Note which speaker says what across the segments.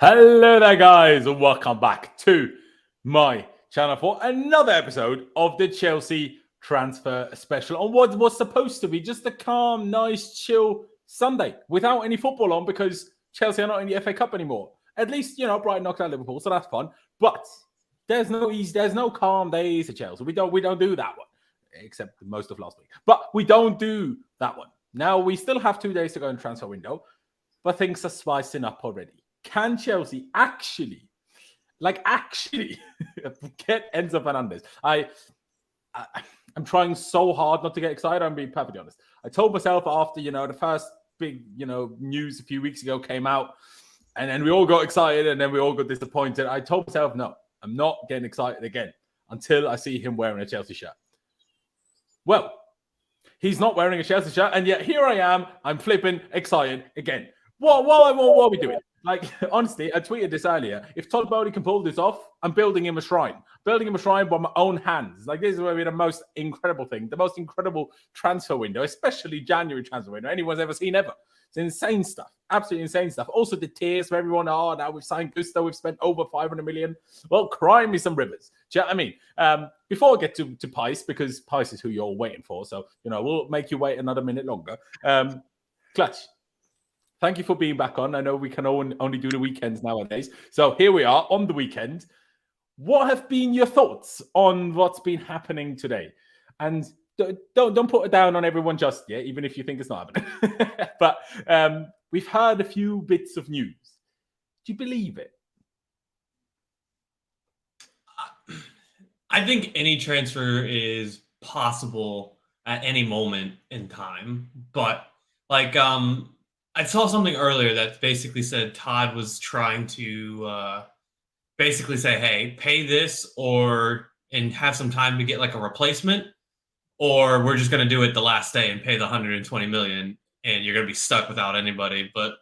Speaker 1: Hello there, guys, and welcome back to my channel for another episode of the Chelsea transfer special on what was supposed to be just a calm, nice, chill Sunday without any football on because Chelsea are not in the FA Cup anymore. At least, Brighton knocked out Liverpool, so that's fun. But there's no calm days at Chelsea. We don't do that one, except most of last week. But we don't do that one. Now we still have 2 days to go in transfer window, but things are spicing up already. Can Chelsea actually get Enzo Fernandez? I'm trying so hard not to get excited. I'm being perfectly honest. I told myself after, the first big, news a few weeks ago came out, and then we all got excited, and then we all got disappointed. I told myself, no, I'm not getting excited again until I see him wearing a Chelsea shirt. Well, he's not wearing a Chelsea shirt, and yet here I am. I'm flipping excited again. What are we doing? Like, honestly, I tweeted this earlier. If Todd Bowley can pull this off, I'm building him a shrine. Building him a shrine by my own hands. Like, this is where we're the most incredible thing. The most incredible transfer window, especially January transfer window anyone's ever seen ever. It's insane stuff. Absolutely insane stuff. Also, the tears for everyone. Oh, now we've signed Gusto. We've spent over 500 million. Well, cry me some rivers. Do you know what I mean? Before I get to Pais, because Pais is who you're all waiting for. So, we'll make you wait another minute longer. Clutch. Thank you for being back on. I know we can only do the weekends nowadays. So here we are on the weekend. What have been your thoughts on what's been happening today? And don't put it down on everyone just yet, even if you think it's not happening. But we've heard a few bits of news. Do you believe it?
Speaker 2: I think any transfer is possible at any moment in time. But I saw something earlier that basically said Todd was trying to basically say, hey, pay this and have some time to get like a replacement, or we're just going to do it the last day and pay the 120 million and you're going to be stuck without anybody. But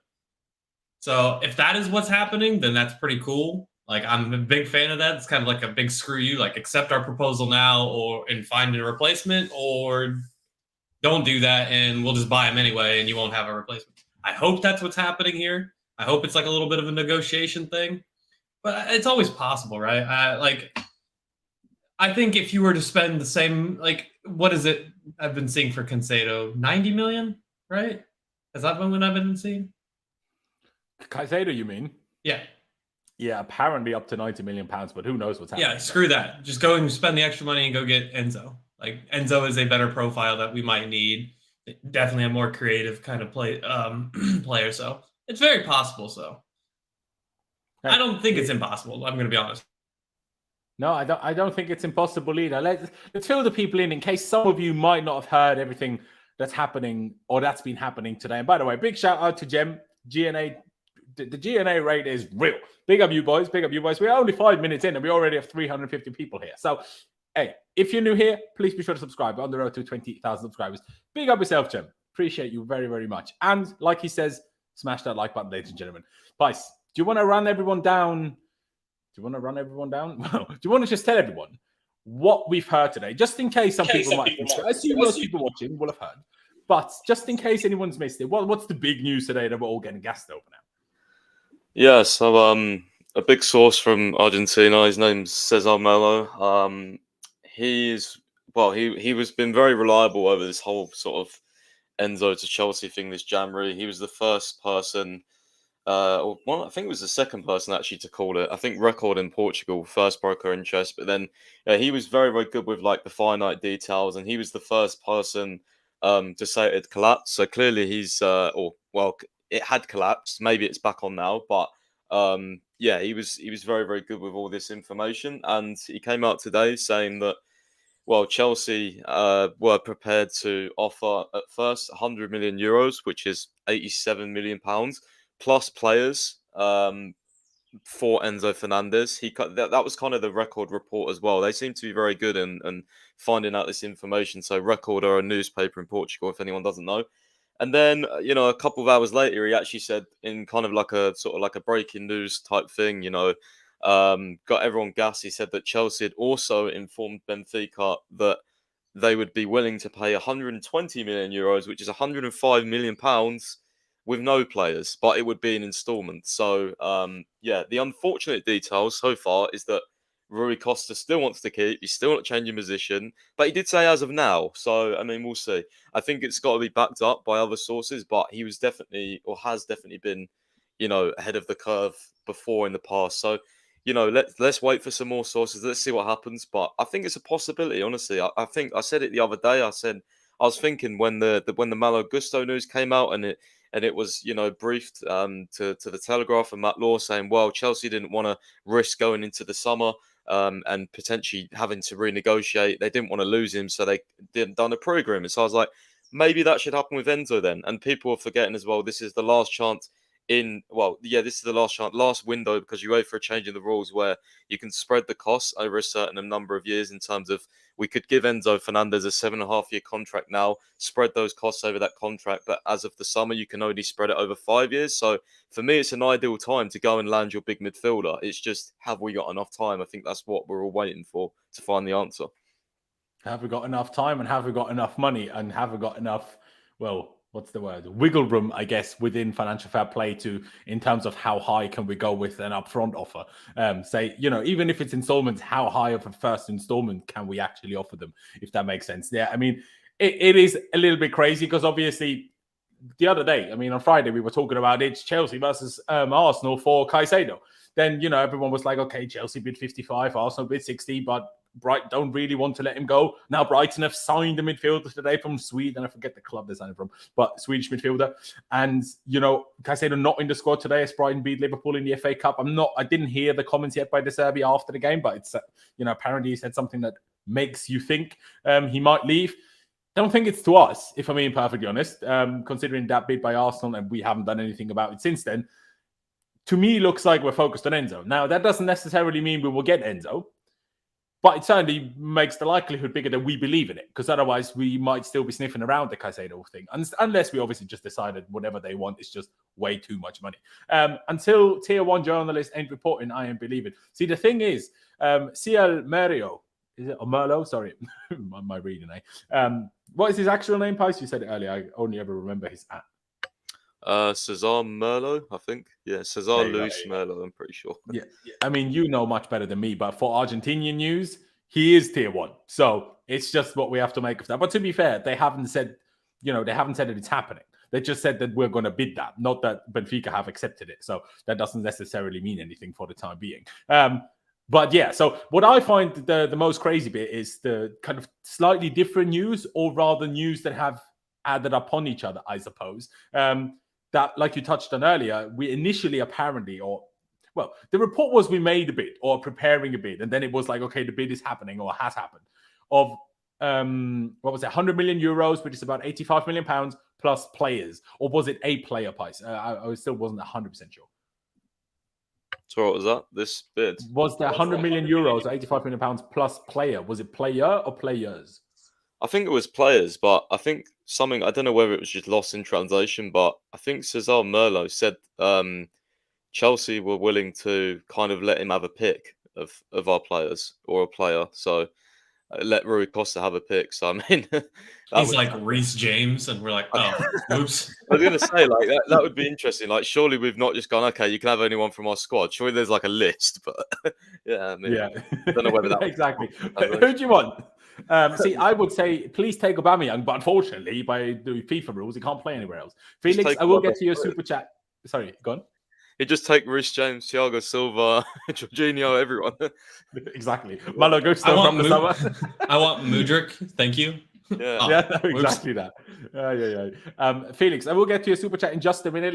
Speaker 2: so if that is what's happening, then that's pretty cool. Like, I'm a big fan of that. It's kind of like a big screw you, like accept our proposal now and find a replacement, or don't do that and we'll just buy him anyway and you won't have a replacement. I hope that's what's happening here. I hope it's like a little bit of a negotiation thing, but it's always possible, right? I think if you were to spend the same, what is it I've been seeing for Caicedo? 90 million, right? Is that when I've been seeing?
Speaker 1: Caicedo, you mean?
Speaker 2: Yeah.
Speaker 1: Yeah, apparently up to 90 million pounds, but who knows what's happening.
Speaker 2: Yeah, screw that. Just go and spend the extra money and go get Enzo. Like, Enzo is a better profile that we might need. Definitely a more creative kind of player. So it's very possible. So I don't think it's impossible. I'm going to be honest.
Speaker 1: No, I don't think it's impossible either. Let's fill the people in case some of you might not have heard everything that's happening or that's been happening today. And by the way, big shout out to Gem. GNA. The GNA rate is real. Big up you boys. Big up you boys. We're only 5 minutes in and we already have 350 people here. So, hey, if you're new here, please be sure to subscribe. We're on the road to 20,000 subscribers. Big up yourself, Gem. Appreciate you very, very much. And like he says, smash that like button, ladies and gentlemen. Pais, do you want to run everyone down? Do you want to just tell everyone what we've heard today? Just in case some people might be. I assume most people watching will have heard. But just in case anyone's missed it, what's the big news today that we're all getting gassed over now?
Speaker 3: Yeah, so a big source from Argentina, his name's Cesar Malo. He was been very reliable over this whole sort of Enzo to Chelsea thing this January. He was the first person, I think it was the second person actually to call it. I think Record in Portugal first broker interest, but then he was very, very good with like the finite details, and he was the first person to say it had collapsed. So clearly he's it had collapsed. Maybe it's back on now, but he was very, very good with all this information, and he came out today saying that, well, Chelsea were prepared to offer at first 100 million euros, which is 87 million pounds, plus players for Enzo Fernandez. That was kind of the Record report as well. They seem to be very good in finding out this information. So Record are a newspaper in Portugal, if anyone doesn't know. And then, a couple of hours later, he actually said in kind of like a sort of like a breaking news type thing, got everyone gassed. He said that Chelsea had also informed Benfica that they would be willing to pay 120 million euros, which is 105 million pounds, with no players, but it would be in installments. So, the unfortunate detail so far is that Rui Costa still wants to keep. He's still not changing position, but he did say as of now. So, I mean, we'll see. I think it's got to be backed up by other sources, but he was definitely, or has definitely been, ahead of the curve before in the past. So, let's wait for some more sources. Let's see what happens. But I think it's a possibility, honestly. I think I said it the other day. I was thinking when the Malo Gusto news came out and it was briefed to the Telegraph and Matt Law saying, well, Chelsea didn't want to risk going into the summer and potentially having to renegotiate. They didn't want to lose him, so they didn't done a pre-agreement. So I was like, maybe that should happen with Enzo then. And people are forgetting as well, this is the last chance this is the last window, because UEFA are changing the rules where you can spread the costs over a certain number of years, in terms of we could give Enzo Fernandez a 7.5-year contract now, spread those costs over that contract, but as of the summer, you can only spread it over 5 years. So for me, it's an ideal time to go and land your big midfielder. It's just, have we got enough time? I think that's what we're all waiting for, to find the answer.
Speaker 1: Have we got enough time, and have we got enough money, and have we got enough, what's the word? Wiggle room, I guess, within financial fair play in terms of how high can we go with an upfront offer? Even if it's installments, how high of a first installment can we actually offer them, if that makes sense? Yeah, I mean, it is a little bit crazy, because obviously the other day, on Friday, we were talking about it's Chelsea versus Arsenal for Caicedo. Then, everyone was like, okay, Chelsea bid 55, Arsenal bid 60, but Brighton don't really want to let him go. Now Brighton have signed a midfielder today from Sweden. I forget the club they're signing from, but Swedish midfielder. And, Caicedo not in the squad today as Brighton beat Liverpool in the FA Cup. I didn't hear the comments yet by De Zerbi after the game, but it's, apparently he said something that makes you think he might leave. Don't think it's to us, if I'm being perfectly honest, considering that bid by Arsenal, and we haven't done anything about it since then. To me, looks like we're focused on Enzo. Now, that doesn't necessarily mean we will get Enzo, but it certainly makes the likelihood bigger that we believe in it, because otherwise we might still be sniffing around the Caicedo thing, unless we obviously just decided whatever they want is just way too much money. Until Tier 1 journalists ain't reporting, I ain't believing. See, the thing is, CL Merio, is it? Or Merlo? Sorry, my reading, what is his actual name, Pais? You said it earlier. I only ever remember his at.
Speaker 3: Cesar Merlo, I think. Yeah, Cesar Luis Merlo, I'm pretty sure.
Speaker 1: Yeah, I mean, you know much better than me, but for Argentinian news, he is Tier 1. So it's just what we have to make of that. But to be fair, they haven't said that it's happening. They just said that we're going to bid that, not that Benfica have accepted it. So that doesn't necessarily mean anything for the time being. But yeah, so what I find the most crazy bit is the kind of slightly different news, or rather news that have added upon each other, I suppose. That, like you touched on earlier, we initially apparently, the report was we made a bid or preparing a bid, and then it was like, okay, the bid is happening or has happened, of 100 million euros, which is about 85 million pounds plus players, or was it a player price? I still wasn't 100% sure.
Speaker 3: So what was that? This bid
Speaker 1: was there 100 million euros, 85 million pounds plus player? Was it player or players?
Speaker 3: I think it was players, but I think I don't know whether it was just lost in translation, but I think Cesar Merlo said Chelsea were willing to kind of let him have a pick of our players, or a player. So let Rui Costa have a pick. So I mean,
Speaker 2: he's like Reece James, and we're like, oh, oops.
Speaker 3: I was going to say, like, that would be interesting. Like, surely we've not just gone, okay, you can have anyone from our squad. Surely there's like a list, but yeah, I mean, I don't know whether that
Speaker 1: exactly. Who do you want? See, I would say, please take Aubameyang, but unfortunately, by the FIFA rules, he can't play anywhere else. Felix, I will get to your super chat. Sorry, go on.
Speaker 3: You just take Reece James, Thiago Silva, Jorginho, everyone.
Speaker 1: Exactly. Malo Gusto from the summer.
Speaker 2: I want Mudryk. Thank you.
Speaker 3: Yeah,
Speaker 1: exactly that. Felix, I will get to your super chat in just a minute.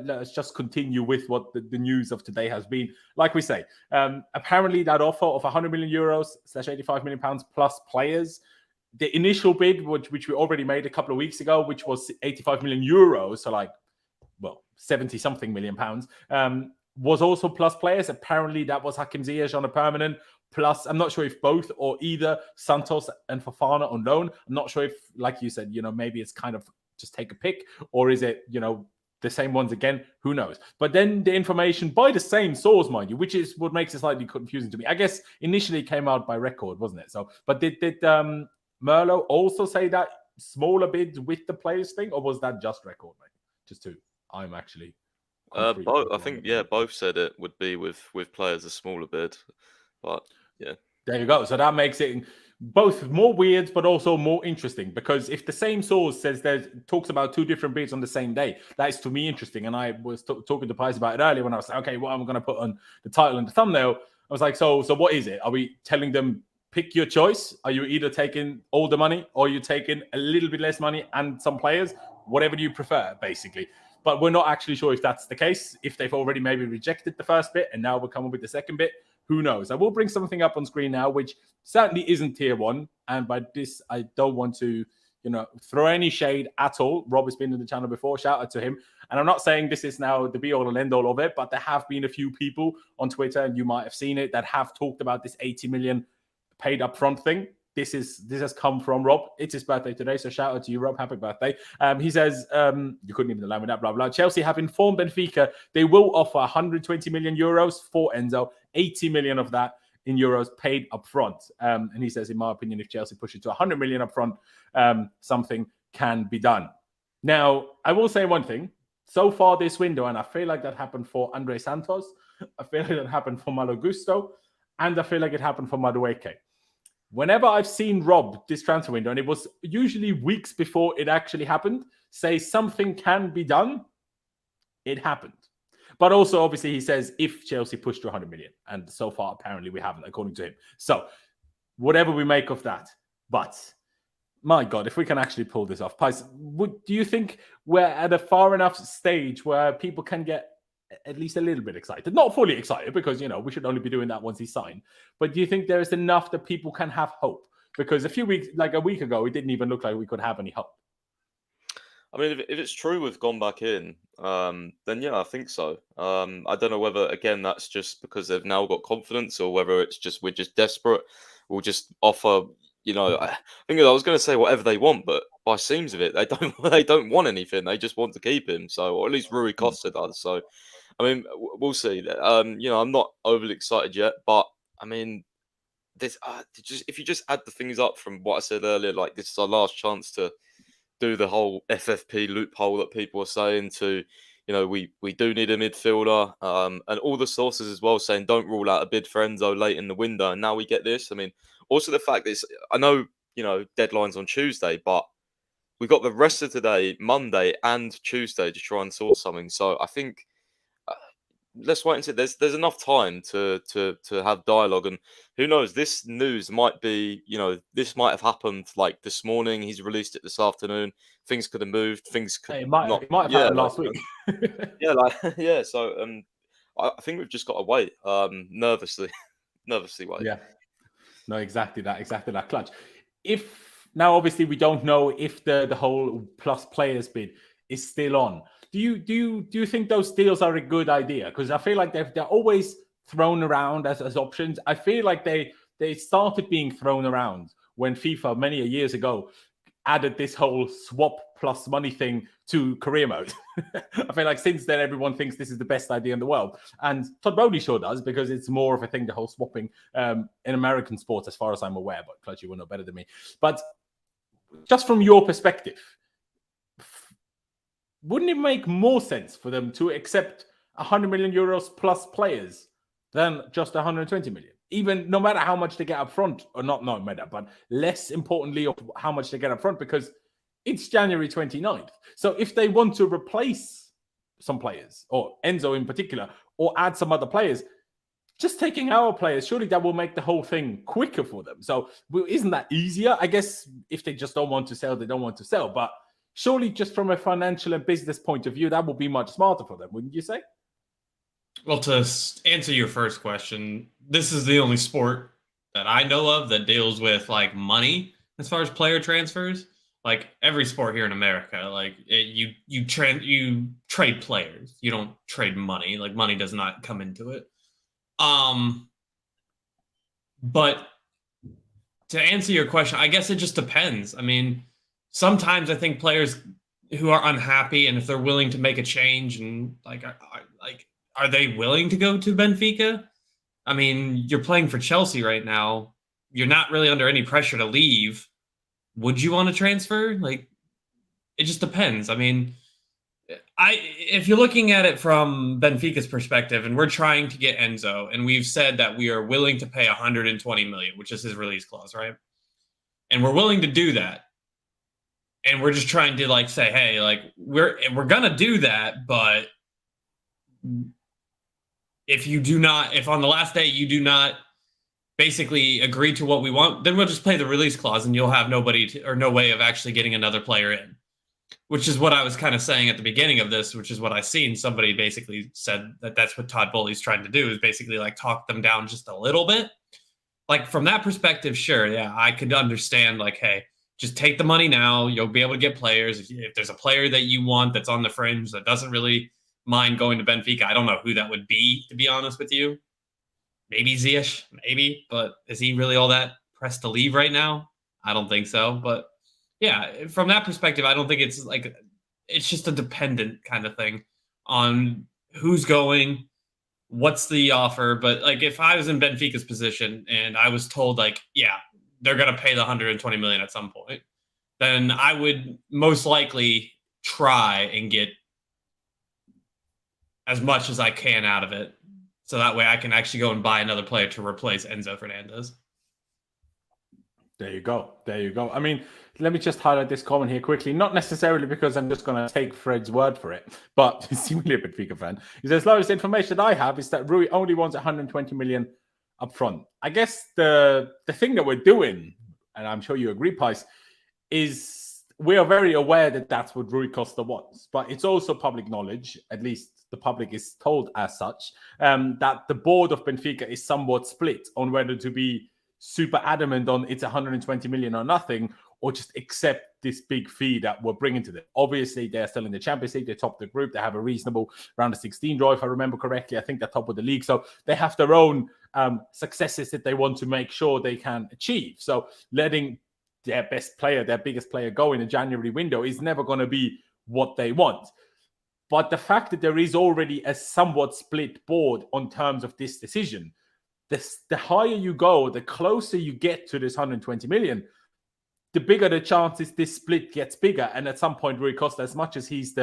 Speaker 1: Let's just continue with what the news of today has been. Like we say, apparently that offer of 100 million euros / 85 million pounds plus players, the initial bid, which we already made a couple of weeks ago, which was 85 million euros, so 70 something million pounds, was also plus players. Apparently that was Hakim Ziyech on a permanent, plus I'm not sure if both or either Santos and Fofana on loan. I'm not sure if, like you said, maybe it's kind of just take a pick, or is it, the same ones again? Who knows? But then the information by the same source, mind you, which is what makes it slightly confusing to me. I guess initially came out by record, wasn't it? So, but did Merlo also say that smaller bids with the players thing, or was that just record, mate? Just to I'm actually.
Speaker 3: Both. I think both said it would be with players a smaller bid, but yeah.
Speaker 1: There you go. So that makes it both more weird, but also more interesting. Because if the same source says talks about 2 different bids on the same day, that is to me interesting. And I was talking to Pies about it earlier when I was like, okay, what am I going to put on the title and the thumbnail? I was like, so what is it? Are we telling them pick your choice? Are you either taking all the money or are you taking a little bit less money and some players? Whatever you prefer, basically. But we're not actually sure if that's the case. If they've already maybe rejected the first bit and now we're coming with the second bit, who knows? I will bring something up on screen now, which certainly isn't tier 1. And by this, I don't want to, throw any shade at all. Rob has been in the channel before. Shout out to him. And I'm not saying this is now the be-all and end-all of it, but there have been a few people on Twitter, and you might have seen it, that have talked about this 80 million paid upfront thing. This has come from Rob. It's his birthday today, so shout out to you, Rob. Happy birthday. He says, you couldn't even allow me that, blah, blah. Chelsea have informed Benfica they will offer 120 million euros for Enzo, 80 million of that in euros paid up front. And he says, in my opinion, if Chelsea push it to 100 million up front, something can be done. Now, I will say one thing. So far this window, and I feel like that happened for Andrey Santos, I feel like that happened for Malo Gusto, and I feel like it happened for Madueke. Whenever I've seen Rob this transfer window, and it was usually weeks before it actually happened, say something can be done, it happened. But also, obviously, he says if Chelsea pushed to 100 million, and so far, apparently, we haven't, according to him. So, whatever we make of that. But, my God, if we can actually pull this off. Pies, do you think we're at a far enough stage where people can get at least a little bit excited? Not fully excited, because, we should only be doing that once he's signed. But do you think there is enough that people can have hope? Because a week ago, it didn't even look like we could have any hope.
Speaker 3: I mean, if it's true we've gone back in, then yeah, I think so. I don't know whether, again, that's just because they've now got confidence, or whether it's just we're just desperate. We'll just offer, I think I was going to say whatever they want, but by seems of it, they don't want anything. They just want to keep him. So, or at least Rui Costa does. So, I mean, we'll see. I'm not overly excited yet, but I mean, this if you just add the things up from what I said earlier, like this is our last chance to do the whole FFP loophole that people are saying to, we do need a midfielder, and all the sources as well saying don't rule out a bid for Enzo late in the window, and now we get this. I mean, also the fact that I know, deadline's on Tuesday, but we got the rest of today, Monday and Tuesday to try and sort something. So I think let's wait and see. There's enough time to have dialogue, and who knows, this news might be, this might have happened like this morning. He's released it this afternoon. Things could have moved. Things could
Speaker 1: it might have happened last week.
Speaker 3: So I think we've just got to wait. Nervously wait.
Speaker 1: Yeah. No, exactly that clutch. If now, obviously, we don't know if the whole plus players bid is still on. Do you think those deals are a good idea? Because I feel like they're always thrown around as options. I feel like they started being thrown around when FIFA many years ago added this whole swap plus money thing to career mode. I feel like since then everyone thinks this is the best idea in the world, and Todd Bowley sure does, because it's more of a thing, the whole swapping in American sports, as far as I'm aware. But Clutch, you will know better than me. But just from your perspective, wouldn't it make more sense for them to accept 100 million euros plus players than just 120 million? Even no matter how much they get up front, or not matter, but less importantly of how much they get up front, because it's January 29th. So if they want to replace some players, or Enzo in particular, or add some other players, just taking our players, surely that will make the whole thing quicker for them. So isn't that easier? I guess if they just don't want to sell, they don't want to sell. But surely just from a financial and business point of view, that will be much smarter for them, wouldn't you say?
Speaker 2: Well, to answer your first question, this is the only sport that I know of that deals with like money as far as player transfers. Like every sport here in America, like you trade players. You don't trade money. Like money does not come into it. But to answer your question, I guess it just depends. I mean, sometimes I think players who are unhappy, and if they're willing to make a change, and are they willing to go to Benfica? I mean, you're playing for Chelsea right now. You're not really under any pressure to leave. Would you want to transfer? Like, it just depends. I mean, if you're looking at it from Benfica's perspective, and we're trying to get Enzo, and we've said that we are willing to pay 120 million, which is his release clause, right? And we're willing to do that. And we're just trying to like say, hey, like we're gonna do that, but if on the last day you do not basically agree to what we want, then we'll just play the release clause, and you'll have no way of actually getting another player in. Which is what I was kind of saying at the beginning of this, which is what I seen. Somebody basically said that that's what Todd Bowley's trying to do, is basically like talk them down just a little bit. Like from that perspective, sure, yeah, I could understand like, hey, just take the money now. You'll be able to get players. If there's a player that you want that's on the fringe that doesn't really mind going to Benfica, I don't know who that would be, to be honest with you. Maybe Ziyech, maybe, but is he really all that pressed to leave right now? I don't think so, but yeah, from that perspective, I don't think it's just a dependent kind of thing on who's going, what's the offer. But like if I was in Benfica's position and I was told like, yeah, they're going to pay the 120 million at some point, then I would most likely try and get as much as I can out of it. So that way I can actually go and buy another player to replace Enzo Fernandez.
Speaker 1: There you go. I mean, let me just highlight this comment here quickly. Not necessarily because I'm just going to take Fred's word for it, but he's seemingly a Benfica fan. He says, lowest information I have is that Rui only wants 120 million up front. I guess the thing that we're doing, and I'm sure you agree, Pys, is we are very aware that that's what Rui Costa wants, but it's also public knowledge, at least the public is told as such, that the board of Benfica is somewhat split on whether to be super adamant on it's 120 million or nothing, or just accept this big fee that we're bringing to them. Obviously, they're still in the Champions League. They top the group. They have a reasonable round of 16 draw, if I remember correctly. I think they're top of the league. So they have their own successes that they want to make sure they can achieve. So letting their best player, their biggest player go in a January window is never going to be what they want. But the fact that there is already a somewhat split board on terms of this decision, the higher you go, the closer you get to this 120 million, the bigger the chances this split gets bigger. And at some point, Rui Costa, as much as he's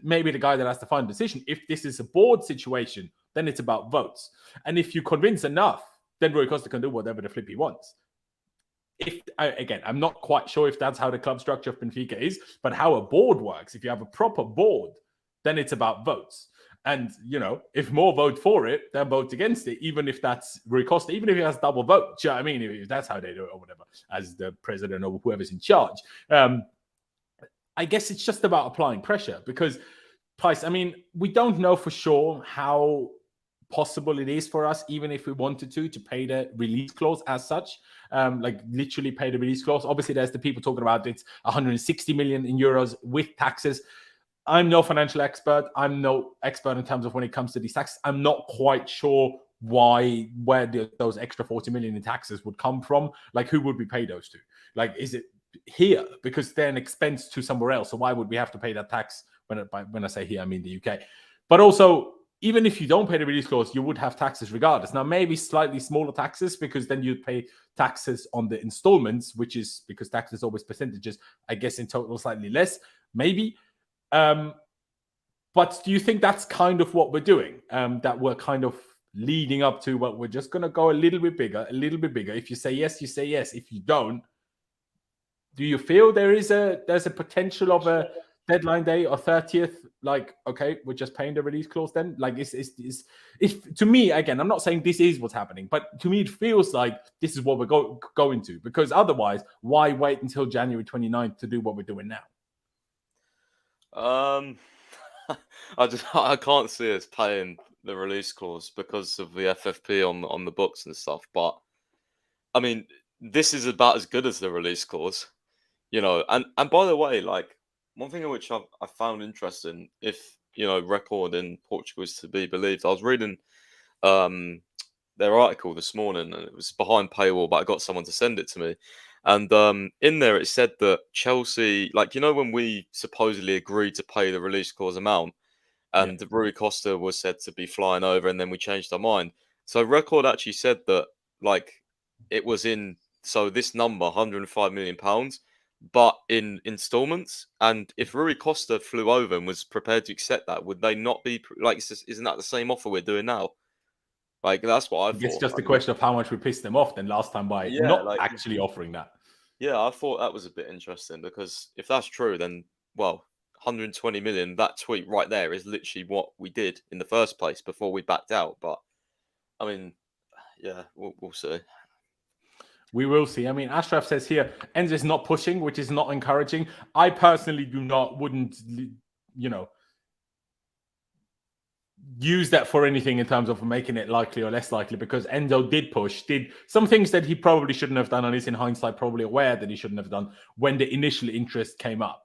Speaker 1: maybe the guy that has the final decision, if this is a board situation, then it's about votes. And if you convince enough, then Rui Costa can do whatever the flip he wants. I'm not quite sure if that's how the club structure of Benfica is, but how a board works, if you have a proper board, then it's about votes. And, if more vote for it, then vote against it, even if that's Rui Costa, even if he has double vote. Do you know what I mean? If that's how they do it or whatever, as the president or whoever's in charge. I guess it's just about applying pressure because, Price, I mean, we don't know for sure how possible it is for us, even if we wanted to pay the release clause as such, literally pay the release clause. Obviously, there's the people talking about it's 160 million euros with taxes. I'm no financial expert. I'm no expert in terms of when it comes to these taxes. I'm not quite sure where those extra 40 million in taxes would come from. Like, who would we pay those to? Like, is it here? Because they're an expense to somewhere else. So why would we have to pay that tax? When I say here, I mean the UK. But also, even if you don't pay the release clause, you would have taxes regardless. Now, maybe slightly smaller taxes because then you'd pay taxes on the installments, which is because tax is always percentages. I guess in total, slightly less, maybe. But do you think that's kind of what we're doing? That we're kind of leading up to what we're just going to go a little bit bigger. If you say yes, you say yes. If you don't, do you feel there's a potential of a deadline day or 30th? Like, okay, we're just paying the release clause then? Like, if to me, again, I'm not saying this is what's happening, but to me, it feels like this is what we're going to, because otherwise, why wait until January 29th to do what we're doing now?
Speaker 3: I can't see us paying the release clause because of the FFP on the books and stuff. But I mean, this is about as good as the release clause, And by the way, like, one thing in which I found interesting, if record in Portugal is to be believed, I was reading their article this morning, and it was behind paywall, but I got someone to send it to me. And in there, it said that Chelsea, when we supposedly agreed to pay the release clause amount, and Rui Costa was said to be flying over, and then we changed our mind. So Record actually said that, it was so this number, £105 million, but in installments. And if Rui Costa flew over and was prepared to accept that, would they not be like? Isn't that the same offer we're doing now? Like that's what I
Speaker 1: It's
Speaker 3: thought.
Speaker 1: just a question of how much we pissed them off then last time by not actually offering that.
Speaker 3: Yeah, I thought that was a bit interesting because if that's true, then 120 million. That tweet right there is literally what we did in the first place before we backed out. But I mean, yeah, we'll see.
Speaker 1: We will see. I mean, Ashraf says here, Enzo is not pushing, which is not encouraging. I personally wouldn't, use that for anything in terms of making it likely or less likely, because Enzo did some things that he probably shouldn't have done, and is in hindsight probably aware that he shouldn't have done when the initial interest came up.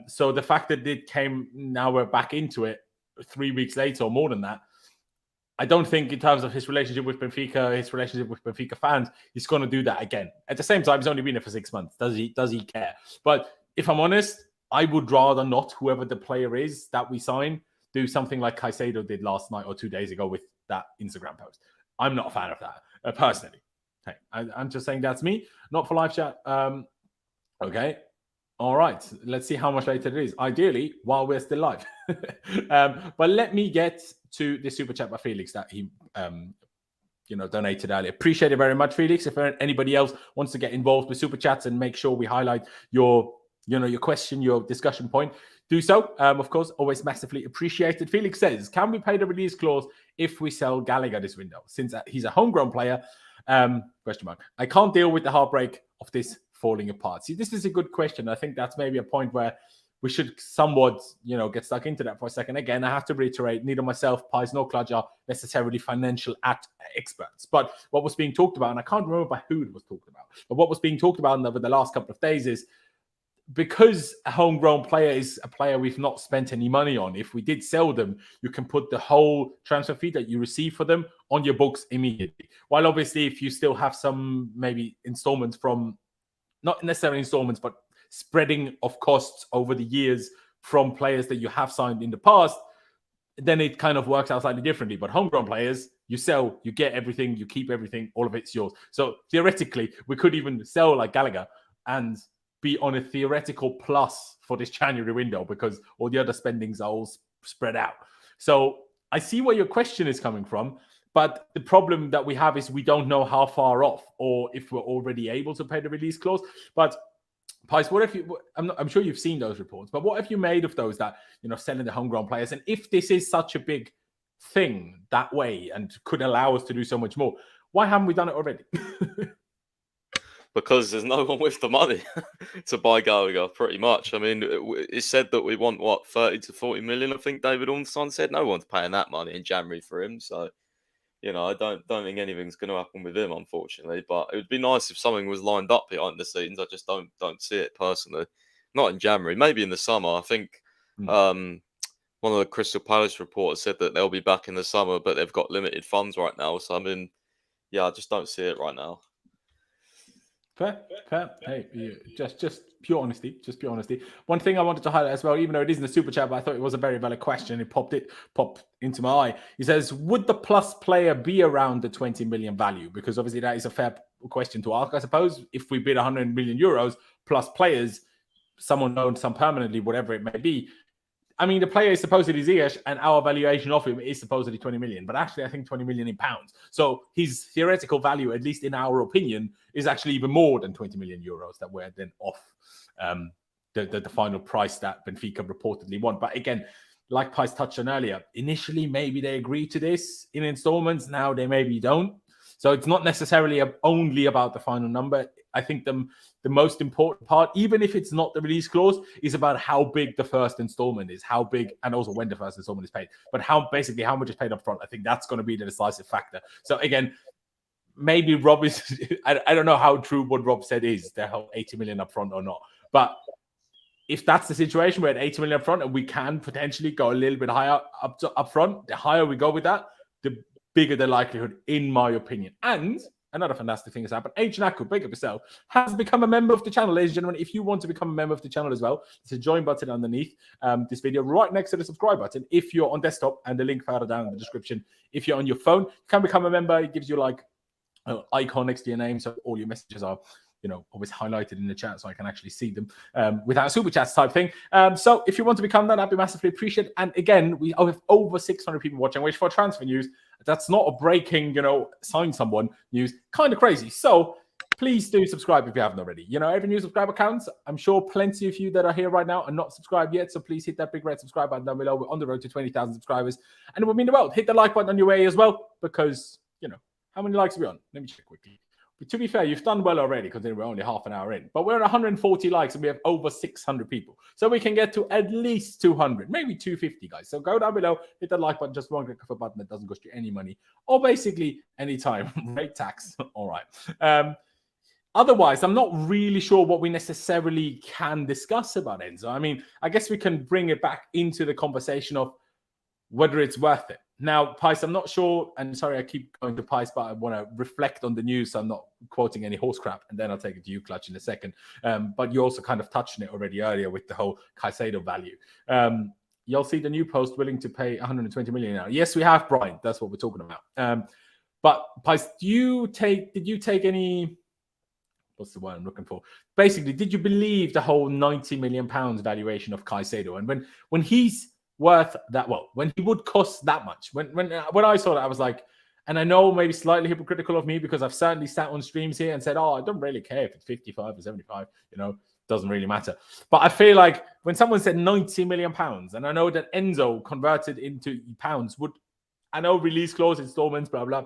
Speaker 1: So the fact that it came, now we're back into it 3 weeks later or more than that, I don't think in terms of his relationship with Benfica, his relationship with Benfica fans, he's going to do that again. At the same time, he's only been there for 6 months. Does he care? But if I'm honest, I would rather not, whoever the player is that we sign, do something like Caicedo did last night or 2 days ago with that Instagram post. I'm not a fan of that, personally. Hey, I'm just saying that's me, not for live chat. Okay. All right. Let's see how much later it is. Ideally, while we're still live. But let me get to the super chat by Felix that he donated earlier. Appreciate it very much, Felix. If anybody else wants to get involved with super chats and make sure we highlight your question, your discussion point, do so. Of course, always massively appreciated. Felix says, can we pay the release clause if we sell Gallagher this window? Since he's a homegrown player, question mark. I can't deal with the heartbreak of this falling apart. See, this is a good question. I think that's maybe a point where we should somewhat, get stuck into that for a second. Again, I have to reiterate, neither myself, Pys, nor Kludge are necessarily financial experts. But what was being talked about, and I can't remember by who it was talked about, but what was being talked about over the last couple of days is, because a homegrown player is a player we've not spent any money on, if we did sell them, you can put the whole transfer fee that you receive for them on your books immediately. While obviously, if you still have some maybe installments from, not necessarily installments, but spreading of costs over the years from players that you have signed in the past, then it kind of works out slightly differently. But homegrown players, you sell, you get everything, you keep everything, all of it's yours. So theoretically, we could even sell like Gallagher and be on a theoretical plus for this January window because all the other spendings are all spread out. So I see where your question is coming from, but the problem that we have is we don't know how far off or if we're already able to pay the release clause. But Pys, what if you? I'm sure you've seen those reports, but what have you made of those that selling the homegrown players? And if this is such a big thing that way and could allow us to do so much more, why haven't we done it already?
Speaker 3: Because there's no one with the money to buy Gallagher, pretty much. I mean, it's said that we want, 30 to 40 million, I think David Ornstein said. No one's paying that money in January for him. So, I don't think anything's going to happen with him, unfortunately. But it would be nice if something was lined up behind the scenes. I just don't see it personally. Not in January, maybe in the summer. I think one of the Crystal Palace reporters said that they'll be back in the summer, but they've got limited funds right now. So, I mean, I just don't see it right now.
Speaker 1: Fair. Hey, just pure honesty. Just pure honesty. One thing I wanted to highlight as well, even though it isn't a super chat, but I thought it was a very valid question. It popped into my eye. He says, would the plus player be around the 20 million value? Because obviously that is a fair question to ask, I suppose. If we bid 100 million euros plus players, someone known, some permanently, whatever it may be. I mean, the player is supposedly Ziyech, and our valuation of him is supposedly 20 million. But actually, I think 20 million in pounds. So his theoretical value, at least in our opinion, is actually even more than 20 million euros that we're then off the final price that Benfica reportedly want. But again, like Pys touched on earlier, initially maybe they agreed to this in installments. Now they maybe don't. So it's not necessarily only about the final number. I think the most important part, even if it's not the release clause, is about how big the first installment is, how big, and also when the first installment is paid. But how much is paid up front. I think that's going to be the decisive factor. So again, maybe Rob is, I don't know how true what Rob said is, the whole 80 million up front or not. But if that's the situation, we're at 80 million up front and we can potentially go a little bit higher up front, the higher we go with that, the bigger the likelihood, in my opinion. And another fantastic thing has happened. Naku, big up yourself, has become a member of the channel. Ladies and gentlemen, if you want to become a member of the channel as well, there's a join button underneath this video, right next to the subscribe button. If you're on desktop, and the link further down in the description. If you're on your phone, you can become a member. It gives you like an icon next to your name, so all your messages are always highlighted in the chat so I can actually see them without super chats type thing. So if you want to become that, that'd be massively appreciated. And again, we have over 600 people watching, which for transfer news, that's not a breaking, sign someone news, kind of crazy. So please do subscribe if you haven't already. Every new subscriber counts. I'm sure plenty of you that are here right now are not subscribed yet. So please hit that big red subscribe button down below. We're on the road to 20,000 subscribers. And it would mean the world. Hit the like button on your way as well, because, how many likes are we on? Let me check quickly. But to be fair, you've done well already because we're only half an hour in. But we're at 140 likes and we have over 600 people. So we can get to at least 200, maybe 250, guys. So go down below, hit that like button, just one click of a button that doesn't cost you any money or basically any time. Rate tax. All right. Otherwise, I'm not really sure what we necessarily can discuss about Enzo. I mean, I guess we can bring it back into the conversation of whether it's worth it. Now, Pys, I'm not sure, and sorry I keep going to Pys, but I want to reflect on the news, so I'm not quoting any horse crap, and then I'll take it to you, Clutch, in a second. But you also kind of touched on it already earlier with the whole Caicedo value. You'll see the new post willing to pay 120 million now. Yes, we have, Brian. That's what we're talking about. But Pys, did you take any... What's the word I'm looking for? Basically, did you believe the whole 90 million pounds valuation of Caicedo? And when he's worth that, well, when he would cost that much, when I saw that, I was like, and I know maybe slightly hypocritical of me because I've certainly sat on streams here and said, I don't really care if it's 55 or 75, doesn't really matter. But I feel like when someone said 90 million pounds, and I know that Enzo converted into pounds I know release clause, installments, blah, blah,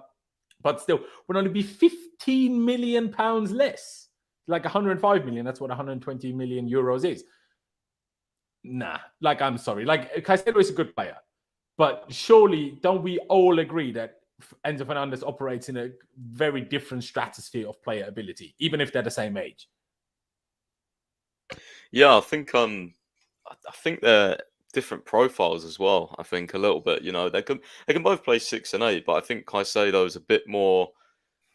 Speaker 1: but still would only be 15 million pounds less, like 105 million. That's what 120 million euros is. Nah, I'm sorry. Caicedo is a good player, but surely don't we all agree that Enzo Fernandez operates in a very different stratosphere of player ability, even if they're the same age?
Speaker 3: Yeah, I think they're different profiles as well. I think a little bit. They can both play 6 and 8, but I think Caicedo is a bit more,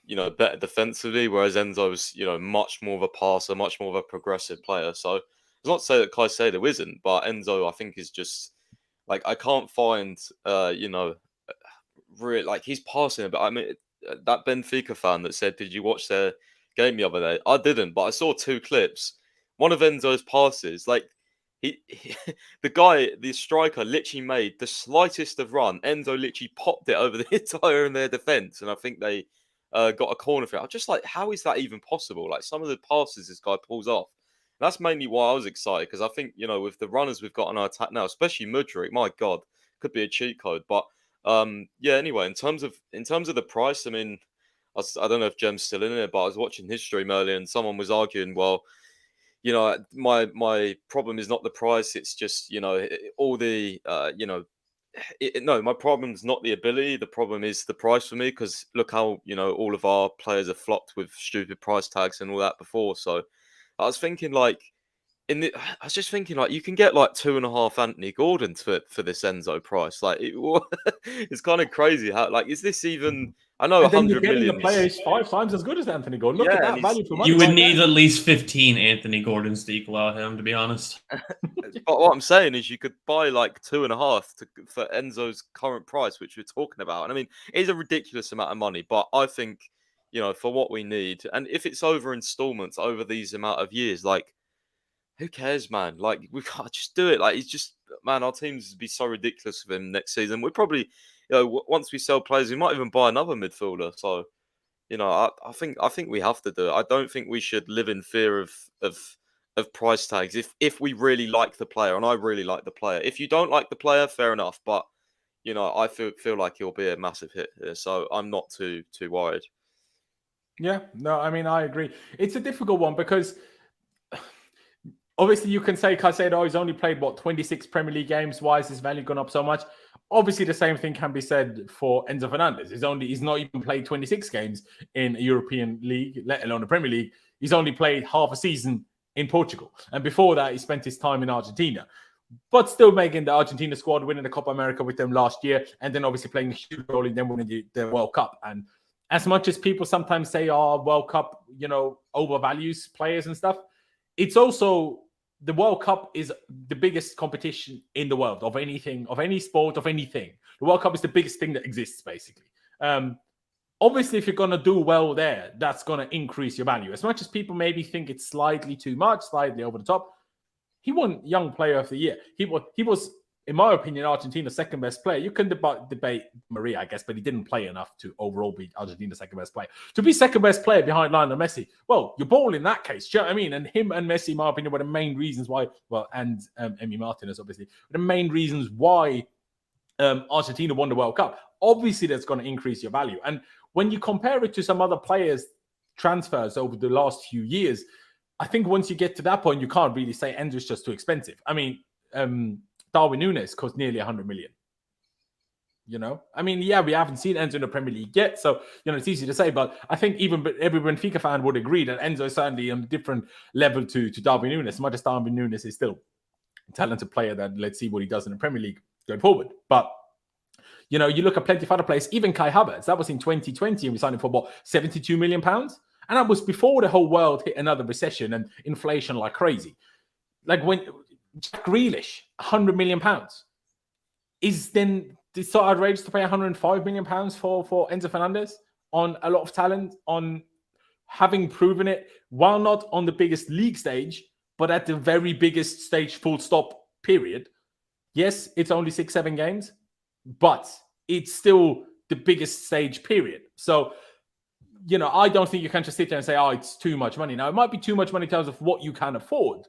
Speaker 3: better defensively, whereas Enzo's, much more of a passer, much more of a progressive player. So it's not to say that Caicedo isn't, but Enzo, I think, is just I can't find, really he's passing it. But I mean, that Benfica fan that said, "Did you watch their game the other day?" I didn't, but I saw 2 clips. One of Enzo's passes, the striker literally made the slightest of run. Enzo literally popped it over the entire in their defense, and I think they got a corner for it. I'm just like, how is that even possible? Some of the passes this guy pulls off. That's mainly why I was excited, because I think, with the runners we've got on our attack now, especially Mudryk, my God, could be a cheat code. But anyway, in terms of the price, I mean, I don't know if Jem's still in it, but I was watching his stream earlier and someone was arguing, well, my problem is not the price, it's just, all the, no, my problem is not the ability. The problem is the price for me, because look how, all of our players have flopped with stupid price tags and all that before. So I was thinking you can get 2.5 Anthony Gordons for this Enzo price. It's kind of crazy how is this even? I know 100 million.
Speaker 1: The player is 5 times as good as Anthony Gordon. Look at that value for money.
Speaker 2: You would need at least 15 Anthony Gordons to equal out him, to be honest.
Speaker 3: But what I'm saying is, you could buy 2.5 for Enzo's current price, which we're talking about. And I mean, it is a ridiculous amount of money, but I think, for what we need, and if it's over installments over these amount of years, who cares, man? We can't just do it. He's just, man, our teams would be so ridiculous with him next season. We're probably, once we sell players, we might even buy another midfielder. So, I think we have to do it. I don't think we should live in fear of price tags if we really like the player, and I really like the player. If you don't like the player, fair enough, but I feel like he'll be a massive hit here, so I'm not too worried.
Speaker 1: Yeah, no, I mean, I agree. It's a difficult one because obviously you can say Caicedo has only played 26 Premier League games. Why is his value gone up so much? Obviously, the same thing can be said for Enzo Fernandez. He's not even played 26 games in a European league, let alone a Premier League. He's only played half a season in Portugal, and before that, he spent his time in Argentina. But still making the Argentina squad, winning the Copa America with them last year, and then obviously playing a huge role in them winning the World Cup. And as much as people sometimes say, World Cup, overvalues players and stuff, it's also, the World Cup is the biggest competition in the world of anything, of any sport, of anything. The World Cup is the biggest thing that exists, basically. obviously, if you're going to do well there, that's going to increase your value. As much as people maybe think it's slightly too much, slightly over the top, he won Young Player of the Year. He was, in my opinion, Argentina's second best player. You can debate Maria, I guess, but he didn't play enough to overall be Argentina's second best player. To be second best player behind Lionel Messi, well, you're ball in that case. Do you know what I mean? And him and Messi, in my opinion, were the main reasons why, well, and Emi Martinez, obviously, were the main reasons why Argentina won the World Cup. Obviously, that's going to increase your value. And when you compare it to some other players' transfers over the last few years, I think once you get to that point, you can't really say Enzo's just too expensive. I mean, Darwin Núñez cost nearly 100 million. You know? I mean, yeah, we haven't seen Enzo in the Premier League yet, so, you know, it's easy to say, but I think even every Benfica fan would agree that Enzo is certainly on a different level to Darwin Núñez. As much as Darwin Núñez is still a talented player, that let's see what he does in the Premier League going forward. But you know, you look at plenty of other players, even Kai Havertz, that was in 2020, and we signed him for what, 72 million pounds? And that was before the whole world hit another recession and inflation like crazy. Like when Jack Grealish, 100 million pounds, is then it's so outrageous to pay 105 million pounds for Enzo Fernandez on a lot of talent, on having proven it, while not on the biggest league stage, but at the very biggest stage, full stop, period. Yes, it's only 6-7 games, but it's still the biggest stage, period. So, you know, I don't think you can just sit there and say, oh, it's too much money. Now, it might be too much money in terms of what you can afford.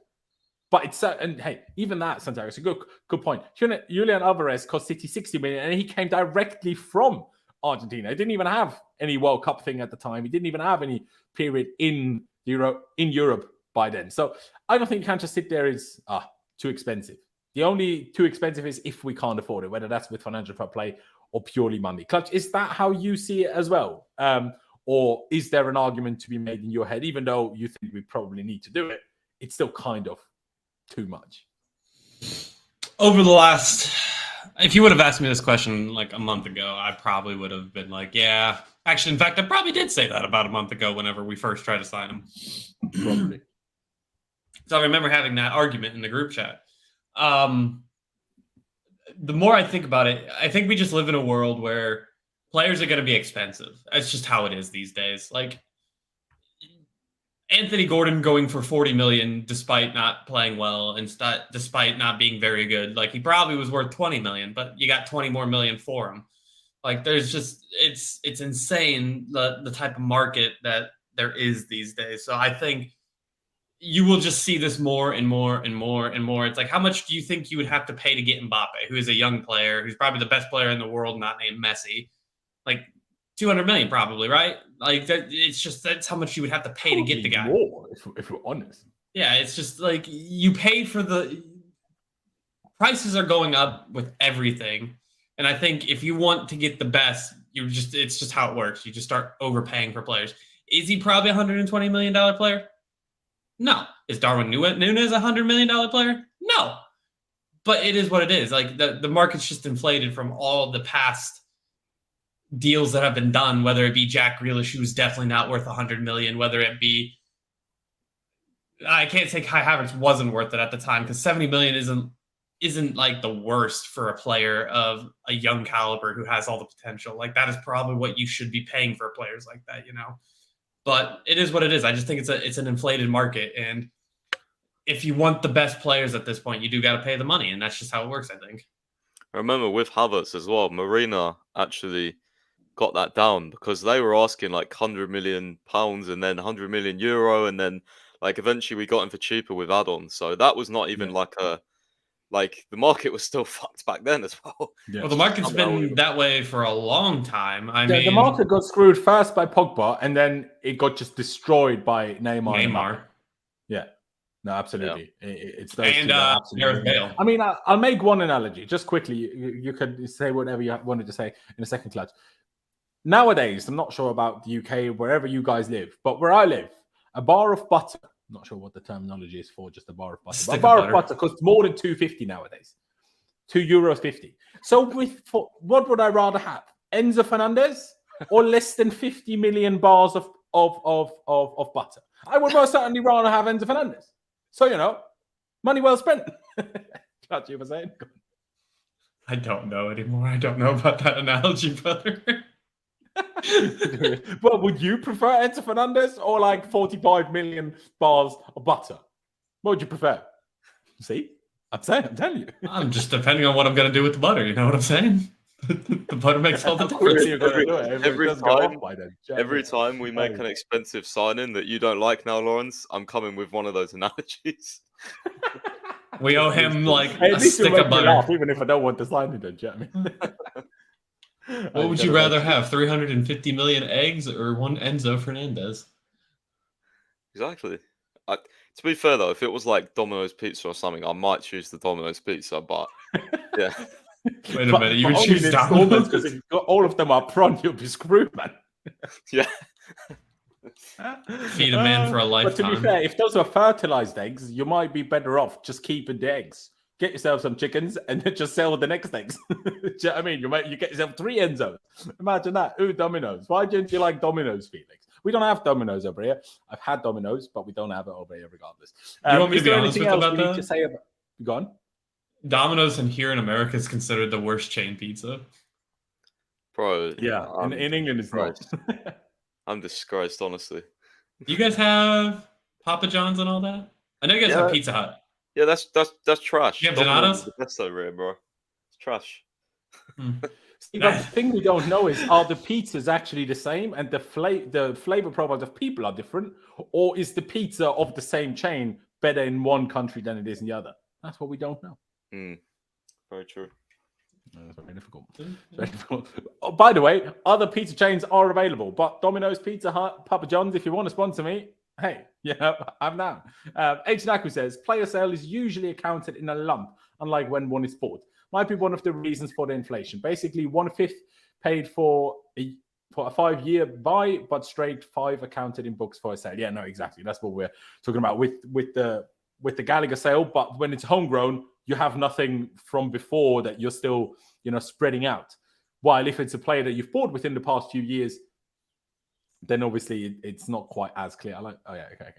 Speaker 1: But it's, and hey, even that, Santiago, it's a good point. Julian Alvarez cost City 60 million, and he came directly from Argentina. He didn't even have any World Cup thing at the time. He didn't even have any period in Europe by then. So I don't think you can just sit there as too expensive. The only too expensive is if we can't afford it, whether that's with financial fair play or purely money. Clutch, is that how you see it as well? Or is there an argument to be made in your head, even though you think we probably need to do it, it's still kind of too much?
Speaker 2: Over the last, if you would have asked me this question like a month ago, I probably would have been like, yeah. Actually, in fact, I probably did say that about a month ago whenever we first tried to sign him.
Speaker 1: Probably.
Speaker 2: So I remember having that argument in the group chat. The more I think about it, I think we just live in a world where players are going to be expensive. That's just how it is these days. Like Anthony Gordon going for 40 million despite not playing well and despite not being very good. Like he probably was worth 20 million, but you got 20 more million for him. Like there's just, it's insane the type of market that there is these days. So I think you will just see this more and more and more and more. It's like, how much do you think you would have to pay to get Mbappe, who is a young player, who's probably the best player in the world, not named Messi? Like 200 million probably, right? Like that, it's just, that's how much you would have to pay to get the guy.
Speaker 1: More, if we're honest.
Speaker 2: Yeah, it's just like you pay for the prices are going up with everything. And I think if you want to get the best, it's just how it works. You just start overpaying for players. Is he probably a $120 million player? No. Is Darwin Núñez a $100 million player? No. But it is what it is. Like the market's just inflated from all the past deals that have been done, whether it be Jack Grealish, who's definitely not worth 100 million, whether it be, I can't say Kai Havertz wasn't worth it at the time, because 70 million isn't like the worst for a player of a young caliber who has all the potential. Like that is probably what you should be paying for players like that, you know. But it is what it is. I just think it's an inflated market, and if you want the best players at this point, you do got to pay the money, and that's just how it works, I think.
Speaker 3: I remember with Havertz as well, Marina actually got that down because they were asking like £100 million and then €100 million, and then like eventually we got him for cheaper with add-ons. So that was not even like the market was still fucked back then as well.
Speaker 2: Yeah. Well, the market's been that way for a long time. I mean,
Speaker 1: the market got screwed first by Pogba, and then it got just destroyed by Neymar. Yeah, no, absolutely. Yeah. It's those
Speaker 2: and Gareth Bale.
Speaker 1: I mean, I'll make one analogy just quickly. You could say whatever you wanted to say in a second, Clutch. Nowadays, I'm not sure about the UK, wherever you guys live, but where I live, a bar of butter. I'm not sure what the terminology is for just a bar of butter. But a bar of butter costs more than €2.50 nowadays. €2.50. So what would I rather have? Enzo Fernandez or less than 50 million bars of butter? I would most certainly rather have Enzo Fernandez. So, you know, money well spent. That's what you were saying.
Speaker 2: I don't know anymore. I don't know about that analogy, brother.
Speaker 1: Well, would you prefer Enzo Fernandez or like 45 million bars of butter? What would you prefer? See? I'm telling you.
Speaker 2: I'm just depending on what I'm going to do with the butter. You know what I'm saying? The butter makes all the difference.
Speaker 3: Every time we make an expensive signing that you don't like now, Laurenz, I'm coming with one of those analogies.
Speaker 2: We owe him like
Speaker 1: At
Speaker 2: a
Speaker 1: least
Speaker 2: stick
Speaker 1: you'll
Speaker 2: of
Speaker 1: make me
Speaker 2: butter.
Speaker 1: laugh, even if I don't want the signing done. Do you know what I mean?
Speaker 2: What would you rather have? 350 million eggs or one Enzo Fernandez?
Speaker 3: Exactly. To be fair though, if it was like Domino's Pizza or something, I might choose the Domino's Pizza. But yeah.
Speaker 2: Wait a minute, you would choose Domino's
Speaker 1: because if you've got all of them up front, you'll be screwed, man.
Speaker 3: Yeah.
Speaker 2: Feed a man for a lifetime.
Speaker 1: But to be fair, if those are fertilized eggs, you might be better off just keeping the eggs. Get yourself some chickens and then just sell the next eggs. Do you know what I mean? You get yourself 3 Enzos. Imagine that. Ooh, Domino's. Why don't you like Domino's, Felix? We don't have Domino's over here. I've had Domino's, but we don't have it over here regardless.
Speaker 2: You want me to be honest with you about that?
Speaker 1: To say about... Go on.
Speaker 2: Domino's in here in America is considered the worst chain pizza.
Speaker 3: Bro.
Speaker 1: Yeah, in England it's not.
Speaker 3: I'm disgraced, honestly.
Speaker 2: You guys have Papa John's and all that? I know you guys have Pizza Hut.
Speaker 3: Yeah, that's trash.
Speaker 2: You have Donatos?
Speaker 3: That's so rare, bro. It's trash.
Speaker 1: See, but the thing we don't know is, are the pizzas actually the same and the flavor profiles of people are different? Or is the pizza of the same chain better in one country than it is in the other? That's what we don't know.
Speaker 3: Very true.
Speaker 1: That's very difficult. Very difficult. Oh, by the way, other pizza chains are available, but Domino's, Pizza Hut, Papa John's, if you want to sponsor me, hey, I'm down. H. Naku says, player sale is usually accounted in a lump, unlike when one is bought. Might be one of the reasons for the inflation. Basically, 1/5 paid for a 5-year buy, but straight 5 accounted in books for a sale. Yeah, no, exactly. That's what we're talking about with the Gallagher sale. But when it's homegrown, you have nothing from before that you're still, spreading out. While if it's a player that you've bought within the past few years, then obviously it's not quite as clear. Okay.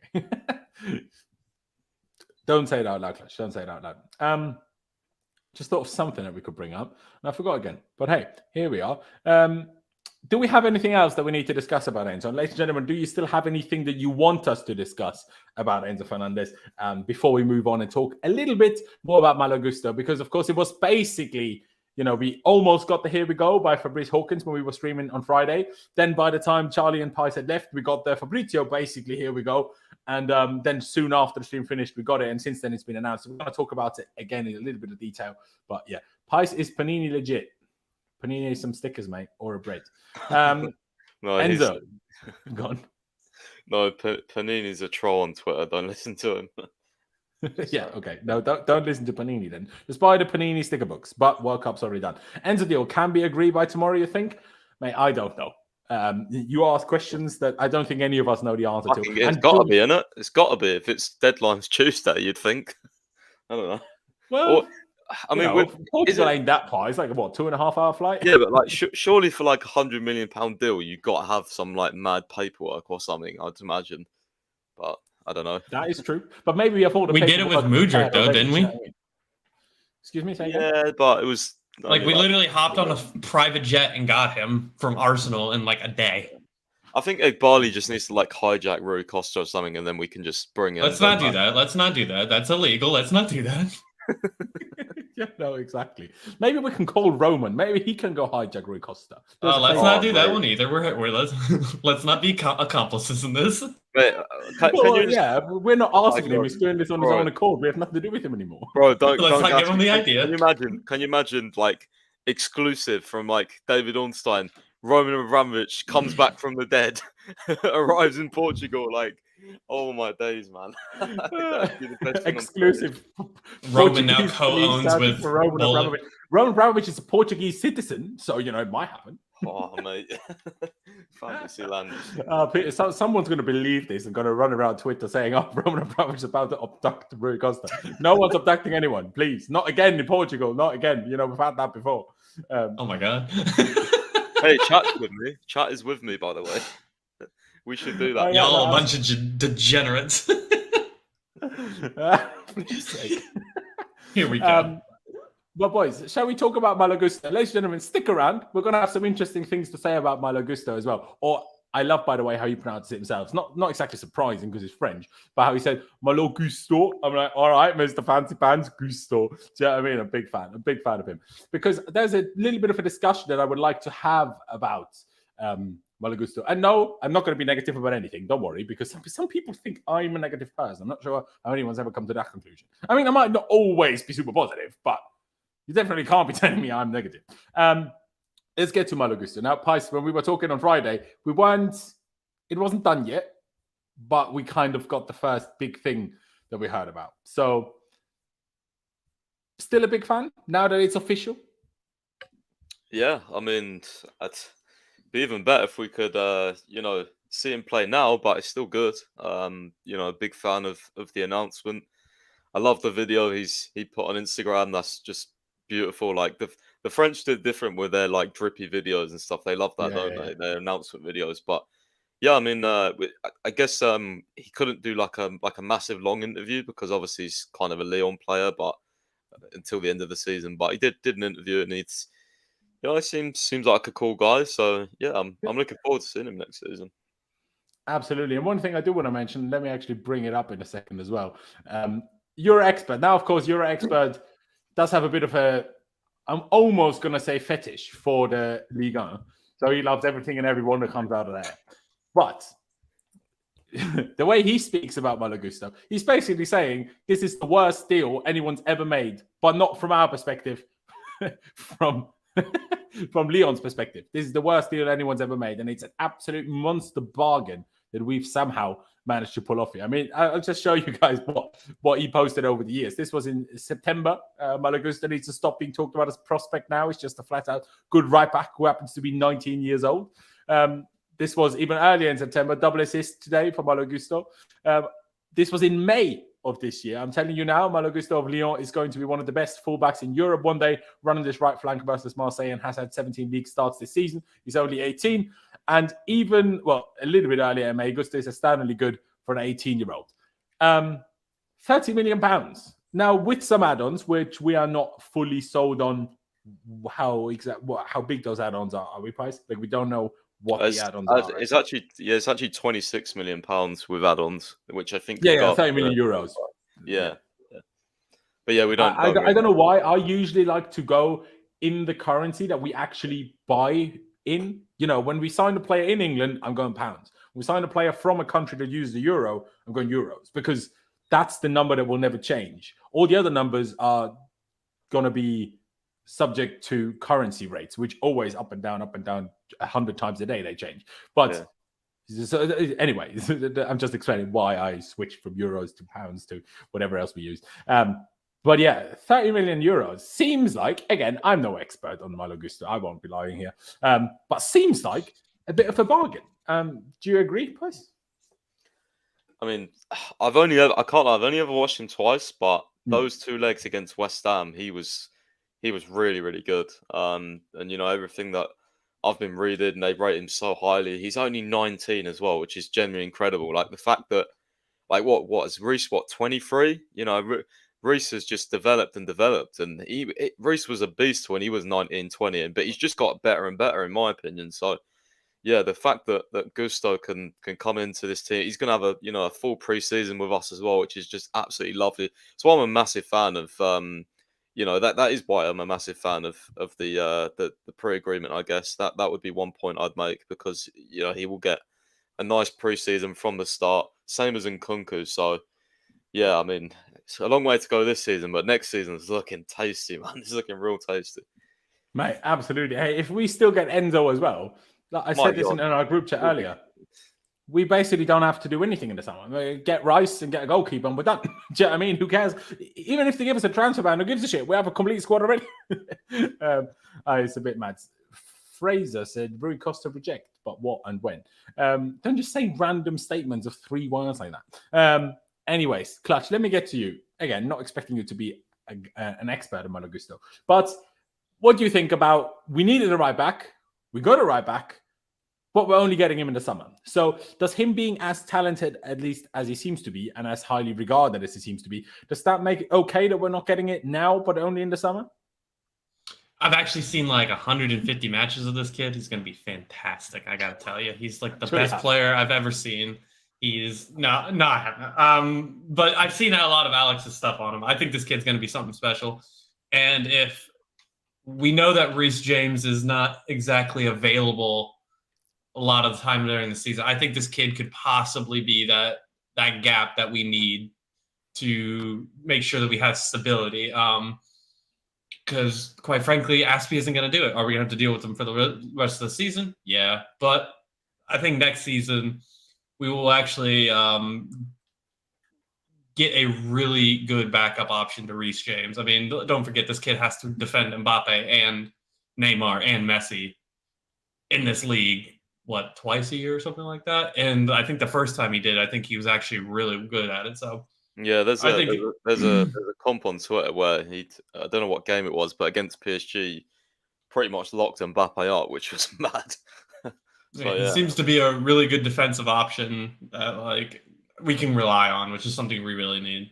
Speaker 1: Don't say it out loud, Clash. Don't say it out loud. Just thought of something that we could bring up, and I forgot again. But hey, here we are. Do we have anything else that we need to discuss about Enzo? Ladies and gentlemen, do you still have anything that you want us to discuss about Enzo Fernandez before we move on and talk a little bit more about Malo Gusto? Because, of course, it was basically, we almost got the Here We Go by Fabrice Hawkins when we were streaming on Friday. Then by the time Charlie and Pies had left, we got the Fabrizio, basically, Here We Go. And then soon after the stream finished, we got it. And since then, it's been announced. So we're going to talk about it again in a little bit of detail. But yeah, Pies, is Panini legit? Panini some stickers, mate, or a bread.
Speaker 3: No,
Speaker 1: Enzo, gone.
Speaker 3: No, Panini's a troll on Twitter. Don't listen to him.
Speaker 1: Yeah, okay. No, don't listen to Panini then. Just buy the Panini sticker books. But World Cup's already done. Enzo deal can be agreed by tomorrow, you think? Mate, I don't know. You ask questions that I don't think any of us know the answer to.
Speaker 3: It's got to be, innit? It's got to be. If it's deadline's Tuesday, you'd think. I don't know.
Speaker 1: Well... Portugal
Speaker 3: it
Speaker 1: ain't that far. It's like a 2.5 hour flight.
Speaker 3: Yeah, but like surely for like £100 million deal, you got to have some like mad paperwork or something. I'd imagine, but I don't know.
Speaker 1: That is true. But maybe we have all the.
Speaker 2: We did it with Mudryk though, didn't we?
Speaker 1: Excuse me.
Speaker 3: Yeah, but it was
Speaker 2: like we literally hopped on a private jet and got him from Arsenal in like a day.
Speaker 3: I think Barley just needs to like hijack Rui Costa or something, and then we can just bring it.
Speaker 2: Let's not do that. Let's not do that. That's illegal. Let's not do that.
Speaker 1: Yeah, no, exactly. Maybe we can call Roman. Maybe he can go hijack Rui Costa.
Speaker 2: Let's not do that one either. We're let's not be accomplices in this.
Speaker 3: Wait,
Speaker 1: we're not asking him. He's doing this on his own accord. We have nothing to do with him anymore.
Speaker 3: Bro,
Speaker 2: let's not give him the idea.
Speaker 3: Can you imagine like exclusive from like David Ornstein? Roman Abramovich comes back from the dead, arrives in Portugal, like, oh my days, man.
Speaker 1: Exclusive.
Speaker 2: Roman now co-owns with
Speaker 1: Roman Abramovich. Roman Abramovich is a Portuguese citizen, so it might happen.
Speaker 3: Oh, mate. Fantasy land.
Speaker 1: Peter, someone's going to believe this and going to run around Twitter saying, Roman Abramovich is about to abduct Rui Costa. No one's abducting anyone, please. Not again in Portugal. Not again. We've had that before.
Speaker 2: Oh, my God.
Speaker 3: Hey, chat's with me. Chat is with me, by the way. We should do that.
Speaker 2: Y'all a bunch of degenerates.
Speaker 1: For sake.
Speaker 2: Here we go.
Speaker 1: But boys, shall we talk about Malo Gusto? Ladies and gentlemen, stick around. We're going to have some interesting things to say about Malo Gusto as well. Or I love, by the way, how he pronounces it himself. It's not exactly surprising because it's French, but how he said Malo Gusto. I'm like, all right, Mr. Fancy Pants, Gusto. Do you know what I mean? I'm a big fan of him. Because there's a little bit of a discussion that I would like to have about Malo Gusto. And no, I'm not going to be negative about anything. Don't worry, because some people think I'm a negative person. I'm not sure how anyone's ever come to that conclusion. I mean, I might not always be super positive, but you definitely can't be telling me I'm negative. Let's get to Malo Gusto. Now, Pys, when we were talking on Friday, it wasn't done yet, but we kind of got the first big thing that we heard about. So, still a big fan now that it's official?
Speaker 3: Yeah, I mean, it'd be even better if we could, see him play now, but it's still good. A big fan of the announcement. I love the video he put on Instagram. That's just beautiful. Like the French did different with their like drippy videos and stuff. They love that, don't they? Their announcement videos. But yeah, I mean, I guess he couldn't do like a massive long interview because obviously he's kind of a Lyon player, but until the end of the season. But he did an interview, and it's he seems like a cool guy. So yeah, I'm looking forward to seeing him next season.
Speaker 1: Absolutely. And one thing I do want to mention, let me actually bring it up in a second as well. You're an expert. Now, of course, you're an expert. Does have a bit of I'm almost going to say fetish for the Ligue 1. So he loves everything and everyone that comes out of there. But the way he speaks about Malo Gusto, he's basically saying this is the worst deal anyone's ever made, but not from our perspective, from Lyon's perspective. This is the worst deal anyone's ever made, and it's an absolute monster bargain that we've somehow managed to pull off here. I mean, I'll just show you guys what he posted over the years. This was in September. Malo Gusto needs to stop being talked about as prospect now. He's just a flat-out good right-back who happens to be 19 years old. This was even earlier in September. Double assist today for Malo Gusto. This was in May of this year. I'm telling you now, Malo Gusto of Lyon is going to be one of the best fullbacks in Europe one day, running this right flank versus Marseille, and has had 17 league starts this season. He's only 18. And even, a little bit earlier in May, Gusto is astoundingly good for an 18-year-old. £30 million. Now, with some add-ons, which we are not fully sold on how big those add-ons are we, Price? Like, we don't know what the add-ons are.
Speaker 3: It's actually £26 million with add-ons, which I think...
Speaker 1: Yeah, 30 million euros.
Speaker 3: Yeah. But yeah, we don't...
Speaker 1: I don't know why. I usually like to go in the currency that we actually buy in. When we sign a player in England, I'm going pounds. When we sign a player from a country that uses the euro, I'm going euros, because that's the number that will never change. All the other numbers are going to be subject to currency rates, which always up and down 100 times a day they change. But so anyway, I'm just explaining why I switched from euros to pounds to whatever else we use. But yeah, 30 million euros seems like, again, I'm no expert on Malo Gusto. I won't be lying here. But seems like a bit of a bargain. Do you agree, please?
Speaker 3: I mean, I've only ever watched him twice, but those two legs against West Ham, he was really, really good. And everything that I've been reading, and they rate him so highly. He's only 19 as well, which is genuinely incredible. Like the fact that, like, what is Reece? 23? Reece has just developed, and Reece was a beast when he was 19, 20, but he's just got better and better, in my opinion. So, yeah, the fact that Gusto can come into this team, he's going to have a full pre-season with us as well, which is just absolutely lovely. So I'm a massive fan of that is why I'm a massive fan of the pre-agreement. I guess that would be one point I'd make, because he will get a nice pre-season from the start, same as in Nkunku. So yeah, I mean, it's a long way to go this season, but next season is looking tasty, man. It's looking real tasty,
Speaker 1: mate. Absolutely. Hey, if we still get Enzo as well, like I said this in our group chat earlier, we basically don't have to do anything in the summer. Get Rice and get a goalkeeper, and we're done. Do you know what I mean? Who cares? Even if they give us a transfer ban, who gives a shit? We have a complete squad already. It's a bit mad. Fraser said, Rui Costa reject, but what and when? Don't just say random statements of 3 words like that. Anyways, Clutch, let me get to you. Again, not expecting you to be an expert in Malo Gusto, but what do you think about, we needed a right back, we got a right back, but we're only getting him in the summer. So does him being as talented, at least as he seems to be, and as highly regarded as he seems to be, does that make it okay that we're not getting it now, but only in the summer?
Speaker 2: I've actually seen like 150 matches of this kid. He's going to be fantastic. I got to tell you, he's like the best player I've ever seen. He's not. But I've seen a lot of Alex's stuff on him. I think this kid's going to be something special. And if we know that Reece James is not exactly available a lot of the time during the season, I think this kid could possibly be that gap that we need to make sure that we have stability. Because quite frankly, Aspie isn't going to do it. Are we going to have to deal with him for the rest of the season? Yeah. But I think next season we will actually get a really good backup option to Reece James. I mean, don't forget, this kid has to defend Mbappe and Neymar and Messi in this league, twice a year or something like that? And I think the first time he did, I think he was actually really good at it. So
Speaker 3: yeah, there's a comp on Twitter where I don't know what game it was, but against PSG, pretty much locked Mbappe up, which was mad.
Speaker 2: He seems to be a really good defensive option that we can rely on, which is something we really need.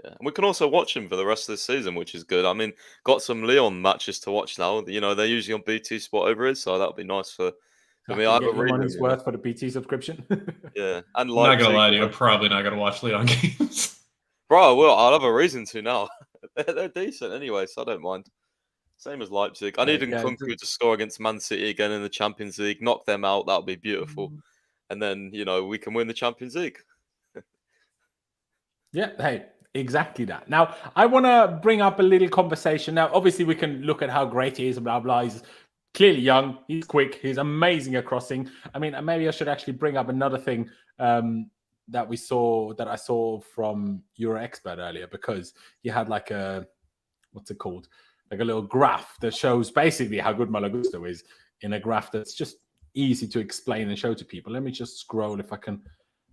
Speaker 3: Yeah, and we can also watch him for the rest of the season, which is good. I mean, got some Lyon matches to watch now. You know, they're usually on BT Sport over here, so that'll be nice for me. I have a
Speaker 1: money's worth for the BT subscription.
Speaker 3: Yeah, and
Speaker 2: I'm not gonna lie to you, I'm probably not gonna watch Lyon games.
Speaker 3: Bro, well, I'll have a reason to now. They're decent anyway, so I don't mind. Same as Leipzig. I need Nkunku to score against Man City again in the Champions League, knock them out. That'll be beautiful. And then, we can win the Champions League.
Speaker 1: Yeah, hey, exactly that. Now, I want to bring up a little conversation. Now, obviously, we can look at how great he is, blah, blah. He's clearly young. He's quick. He's amazing at crossing. I mean, maybe I should actually bring up another thing that I saw from Euro Expert earlier, because he had like what's it called? Like a little graph that shows basically how good Malo Gusto is in a graph that's just easy to explain and show to people. Let me just scroll if I can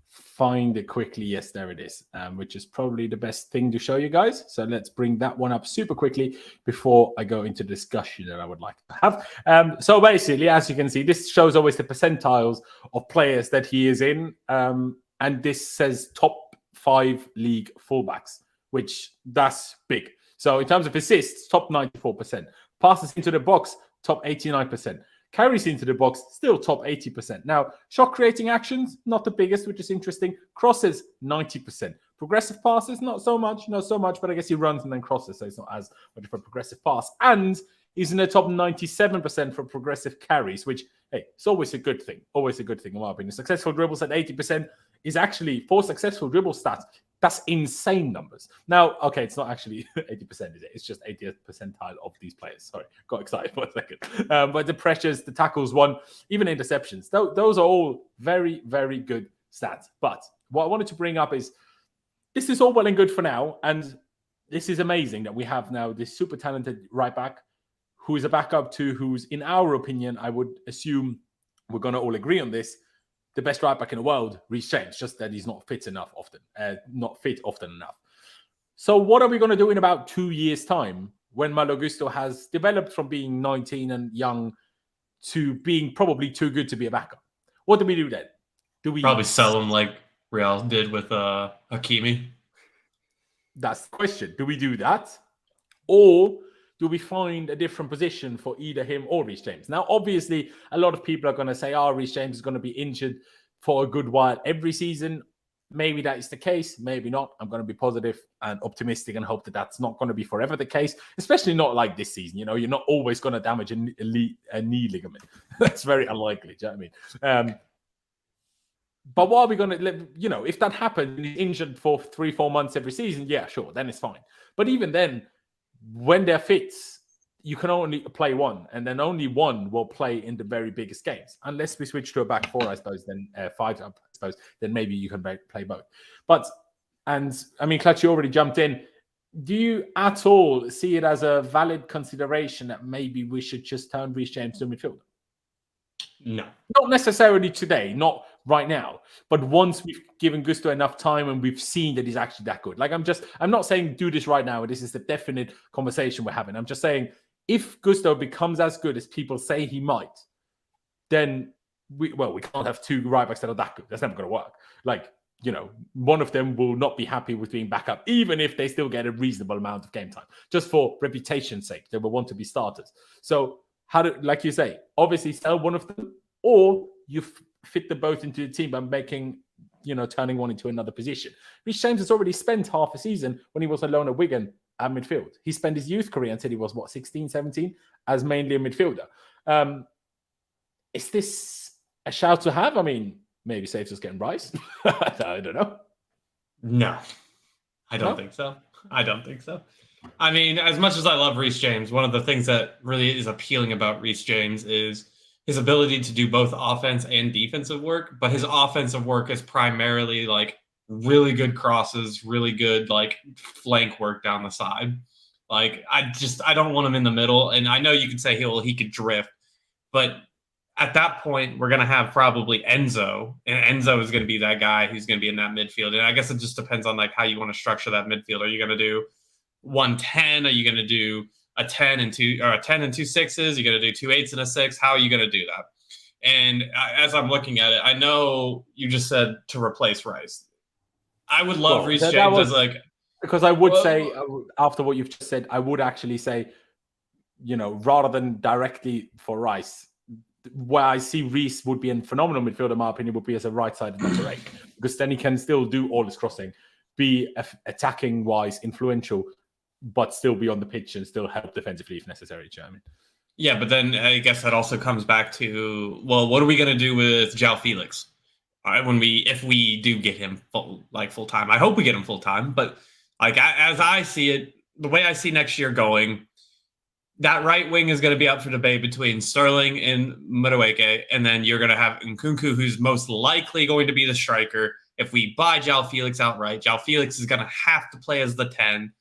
Speaker 1: find it quickly. Yes, there it is, which is probably the best thing to show you guys. So let's bring that one up super quickly before I go into discussion that I would like to have. So basically, as you can see, this shows always the percentiles of players that he is in. And this says top 5 league fullbacks, which that's big. So in terms of assists, top 94%. Passes into the box, top 89%. Carries into the box, still top 80%. Now, shot creating actions, not the biggest, which is interesting. Crosses, 90%. Progressive passes, not so much, but I guess he runs and then crosses, so it's not as much of a progressive pass. And he's in the top 97% for progressive carries, which, hey, it's always a good thing. Always a good thing, in my opinion. Successful dribbles at 80% is actually, for successful dribble stats, that's insane numbers. Now, okay, it's not actually 80%, is it? It's just 80th percentile of these players. Sorry, got excited for a second. But the pressures, the tackles won, even interceptions, those are all very, very good stats. But what I wanted to bring up is, this is all well and good for now. And this is amazing that we have now this super talented right back who is a backup to who's, in our opinion, I would assume we're going to all agree on this, the best right back in the world, Reece James, just that he's not fit often enough. So what are we going to do in about 2 years' time when Malo Gusto has developed from being 19 and young to being probably too good to be a backup? What do we do then? Do we
Speaker 2: probably sell him like Real did with Hakimi?
Speaker 1: That's the question. Do we do that? Or do we find a different position for either him or Reece James? Now, obviously, a lot of people are going to say, Reece James is going to be injured for a good while every season. Maybe that is the case. Maybe not. I'm going to be positive and optimistic and hope that that's not going to be forever the case, especially not like this season. You're not always going to damage a knee ligament. That's very unlikely. Do you know what I mean? But what are we going to, if that happens and he's injured for 3-4 months every season, yeah, sure, then it's fine. But even then, when they're fit, you can only play one, and then only one will play in the very biggest games. Unless we switch to a back 4, I suppose, then 5, I suppose, then maybe you can play both. And I mean, Clutch, you already jumped in. Do you at all see it as a valid consideration that maybe we should just turn Reece James to midfielder?
Speaker 2: No.
Speaker 1: Not necessarily today, not right now, but once we've given Gusto enough time and we've seen that he's actually that good. Like, I'm not saying do this right now. This is the definite conversation we're having. I'm just saying if Gusto becomes as good as people say he might, then we can't have 2 right backs that are that good. That's never going to work. Like, one of them will not be happy with being back up, even if they still get a reasonable amount of game time, just for reputation's sake. They will want to be starters. So like you say, obviously sell one of them, or you fit them both into the team by making, turning one into another position. Reece James has already spent half a season when he was alone at Wigan at midfield. He spent his youth career until he was, 16, 17, as mainly a midfielder. Is this a shout to have? I mean, maybe saves us getting Rice. I don't know.
Speaker 2: No, I don't think so. I don't think so. I mean, as much as I love Reece James, one of the things that really is appealing about Reece James is his ability to do both offense and defensive work. But his offensive work is primarily like really good crosses, really good like flank work down the side. Like I don't want him in the middle. And I know you could say he could drift, but at that point, we're going to have probably Enzo, and Enzo is going to be that guy who's going to be in that midfield. And I guess it just depends on like how you want to structure that midfield. Are you going to do 1-10? Are you going to do a 10 and 2 or a 10 and 2 6s? Are you going to do 2 8s and a 6? How are you going to do that? And as I'm looking at it, I know you just said to replace Rice. I would love Reece James as like,
Speaker 1: because I would say after what you've just said, I would actually say, rather than directly for Rice, where I see Reece would be a phenomenal midfielder, in my opinion, would be as a right-sided number 8, because then he can still do all his crossing, be attacking-wise influential, but still be on the pitch and still help defensively if necessary. Do you know what I mean?
Speaker 2: Yeah, but then I guess that also comes back to, well, what are we going to do with João Felix? If we do get him full time? I hope we get him full time, but like as I see it, the way I see next year going, that right wing is going to be up for debate between Sterling and Madueke, and then you're going to have Nkunku, who's most likely going to be the striker. If we buy João Felix outright, João Felix is going to have to play as the 10,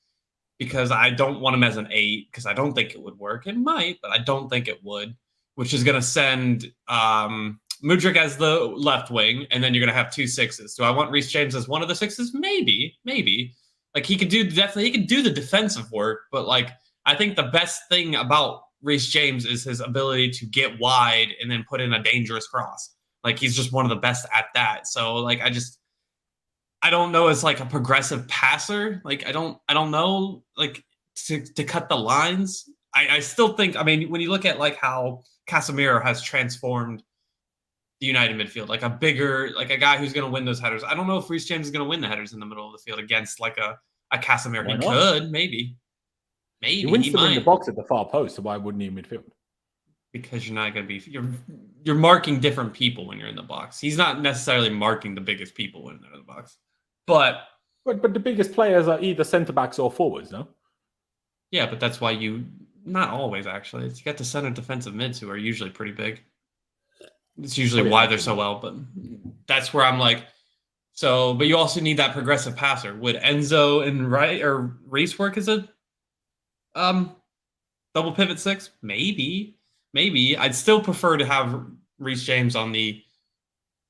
Speaker 2: because I don't want him as an 8, because I don't think it would work. It might, but I don't think it would, which is going to send Mudryk as the left wing, and then you're going to have 2 6s. Do I want Reece James as one of the 6s? Maybe. Like he could do the defensive work, but like I think the best thing about Reece James is his ability to get wide and then put in a dangerous cross. Like he's just one of the best at that. So like I don't know as like a progressive passer. Like I don't know like to cut the lines. I still think, I mean, when you look at like how Casemiro has transformed the United midfield, like a guy who's going to win those headers. I don't know if Reece James is going to win the headers in the middle of the field against like a Casemiro. He could, maybe.
Speaker 1: He wins them in the box at the far post, so why wouldn't he midfield?
Speaker 2: Because you're not going to be you're marking different people when you're in the box. He's not necessarily marking the biggest people when they're in the box, but
Speaker 1: the biggest players are either centre backs or forwards, no?
Speaker 2: Yeah, but that's why not always actually. You got the center defensive mids who are usually pretty big. It's usually why they're so well, but that's where I'm like. So, but you also need that progressive passer. Would Enzo and Reece work as a double pivot 6? Maybe. I'd still prefer to have Reece James on the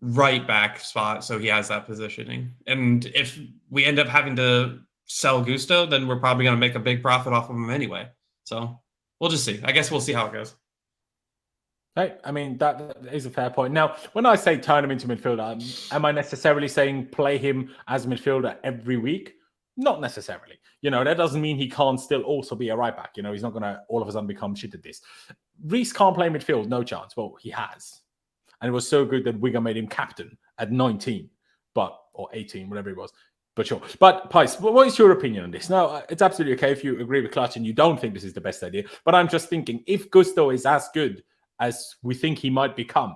Speaker 2: right back spot, so he has that positioning. And if we end up having to sell Gusto, then we're probably going to make a big profit off of him anyway. So we'll just see. I guess we'll see how it goes.
Speaker 1: Hey, I mean, that is a fair point. Now, when I say turn him into midfielder, am I necessarily saying play him as midfielder every week? Not necessarily. That doesn't mean he can't still also be a right back. He's not going to all of a sudden become shit at this. Reece can't play midfield, no chance. Well, he has. And it was so good that Wigan made him captain at 19, or 18, whatever it was. But sure. But, Pys, what is your opinion on this? Now, it's absolutely okay if you agree with Clutch and you don't think this is the best idea. But I'm just thinking, if Gusto is as good as we think he might become,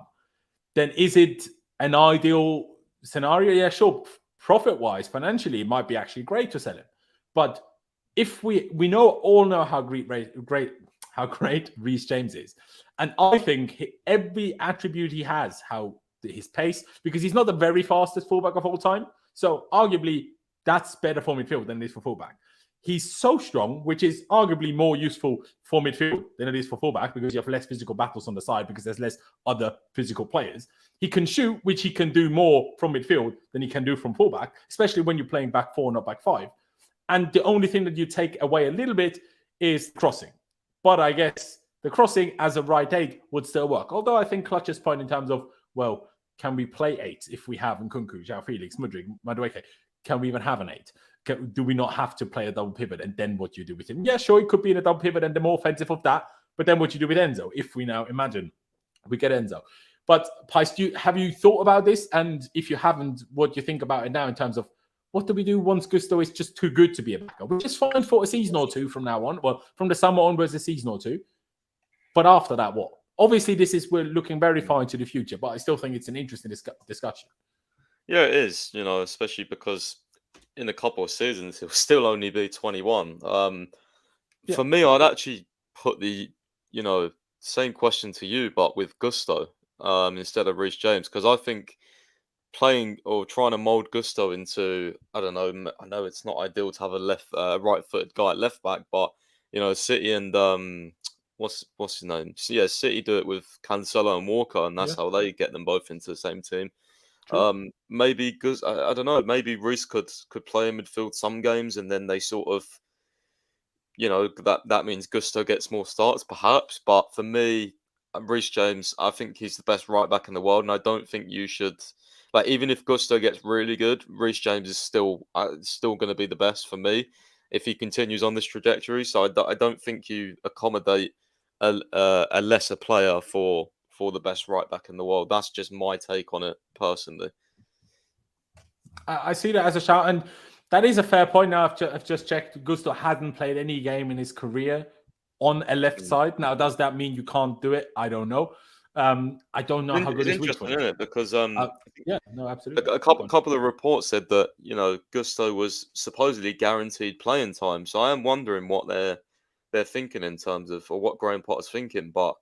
Speaker 1: then is it an ideal scenario? Yeah, sure. Profit-wise, financially, it might be actually great to sell him. But if we all know how great Reece James is, and I think every attribute he has, his pace, because he's not the very fastest fullback of all time, so arguably that's better for midfield than it is for fullback. He's so strong, which is arguably more useful for midfield than it is for fullback, because you have less physical battles on the side because there's less other physical players. He can shoot, which he can do more from midfield than he can do from fullback, especially when you're playing back 4, not back 5. And the only thing that you take away a little bit is crossing. But I guess the crossing as a right 8 would still work. Although I think Clutch's point in terms of, well, can we play 8 if we have Nkunku, João Felix, Mudryk, Madueke? Can we even have an 8? Do we not have to play a double pivot? And then what you do with him? Yeah, sure, it could be in a double pivot and the more offensive of that. But then what you do with Enzo, if we now imagine we get Enzo. But Pys, have you thought about this? And if you haven't, what do you think about it now in terms of what do we do once Gusto is just too good to be a backup? Which is fine for a season or two from now on. Well, from the summer onwards, a season or two. But after that, what? Obviously, we're looking very far into the future, but I still think it's an interesting discussion.
Speaker 3: Yeah, it is, especially because in a couple of seasons, he'll still only be 21. For me, I'd actually put the, same question to you, but with Gusto instead of Reece James, because I think playing or trying to mold Gusto into, I don't know, I know it's not ideal to have a right-footed guy at left back, but City and what's his name? So, yeah, City do it with Cancelo and Walker, and that's how they get them both into the same team. Maybe I don't know. Maybe Reece could play in midfield some games, and then they sort of, that means Gusto gets more starts, perhaps. But for me, Reece James, I think he's the best right back in the world, and I don't think you should. Like, even if Gusto gets really good, Reece James is still going to be the best for me if he continues on this trajectory. So I don't think you accommodate a lesser player for the best right back in the world. That's just my take on it personally.
Speaker 1: I see that as a shout, and that is a fair point. Now I've just checked. Gusto hadn't played any game in his career on a left side. Now, does that mean you can't do it? I don't know. I don't know how good
Speaker 3: it's interesting, isn't it? Because absolutely. A couple of reports said that Gusto was supposedly guaranteed playing time. So I am wondering what they're thinking in terms of, or what Graham Potter's thinking. But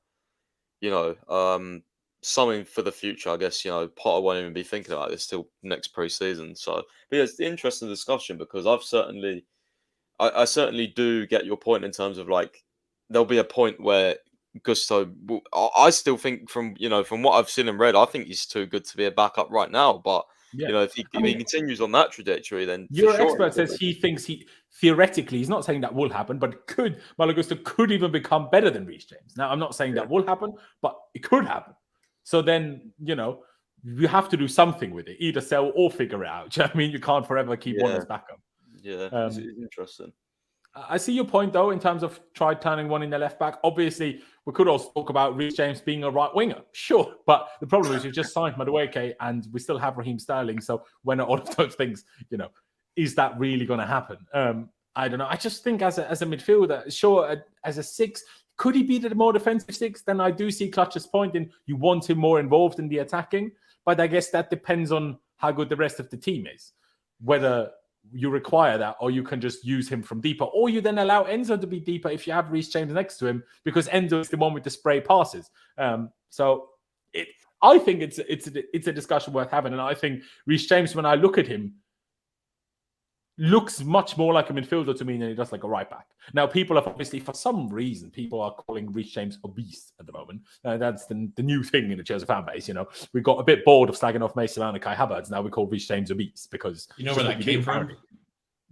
Speaker 3: something for the future, I guess. Potter won't even be thinking about this till next pre-season. So, but yeah, it's an interesting discussion because I certainly do get your point in terms of like there'll be a point where Gusto, I still think from what I've seen and read, I think he's too good to be a backup right now. But if he continues on that trajectory, then
Speaker 1: your expert says he thinks theoretically, he's not saying that will happen, but Malo Gusto could even become better than Reece James. Now, I'm not saying that will happen, but it could happen. So then you have to do something with it, either sell or figure it out. I mean, you can't forever keep one as backup.
Speaker 3: Yeah, it's interesting.
Speaker 1: I see your point, though, in terms of try turning one in the left back. Obviously, we could also talk about Reece James being a right winger. Sure. But the problem is you just signed Madueke and we still have Raheem Sterling. So when are all of those things, is that really going to happen? I don't know. I just think as a midfielder, sure, as a 6, could he be the more defensive 6? Then I do see Clutch's point in you want him more involved in the attacking. But I guess that depends on how good the rest of the team is. Whether you require that, or you can just use him from deeper, or you then allow Enzo to be deeper if you have Reece James next to him, because Enzo is the one with the spray passes. So I think it's a discussion worth having, and I think Reece James, when I look at him, looks much more like a midfielder to me than he does like a right back. Now, people have obviously, for some reason, people are calling Reece James obese at the moment. That's the new thing in the Chelsea fan base. We got a bit bored of slagging off Mason Mount and Kai Havertz. Now we call Reece James obese because
Speaker 2: where that came from.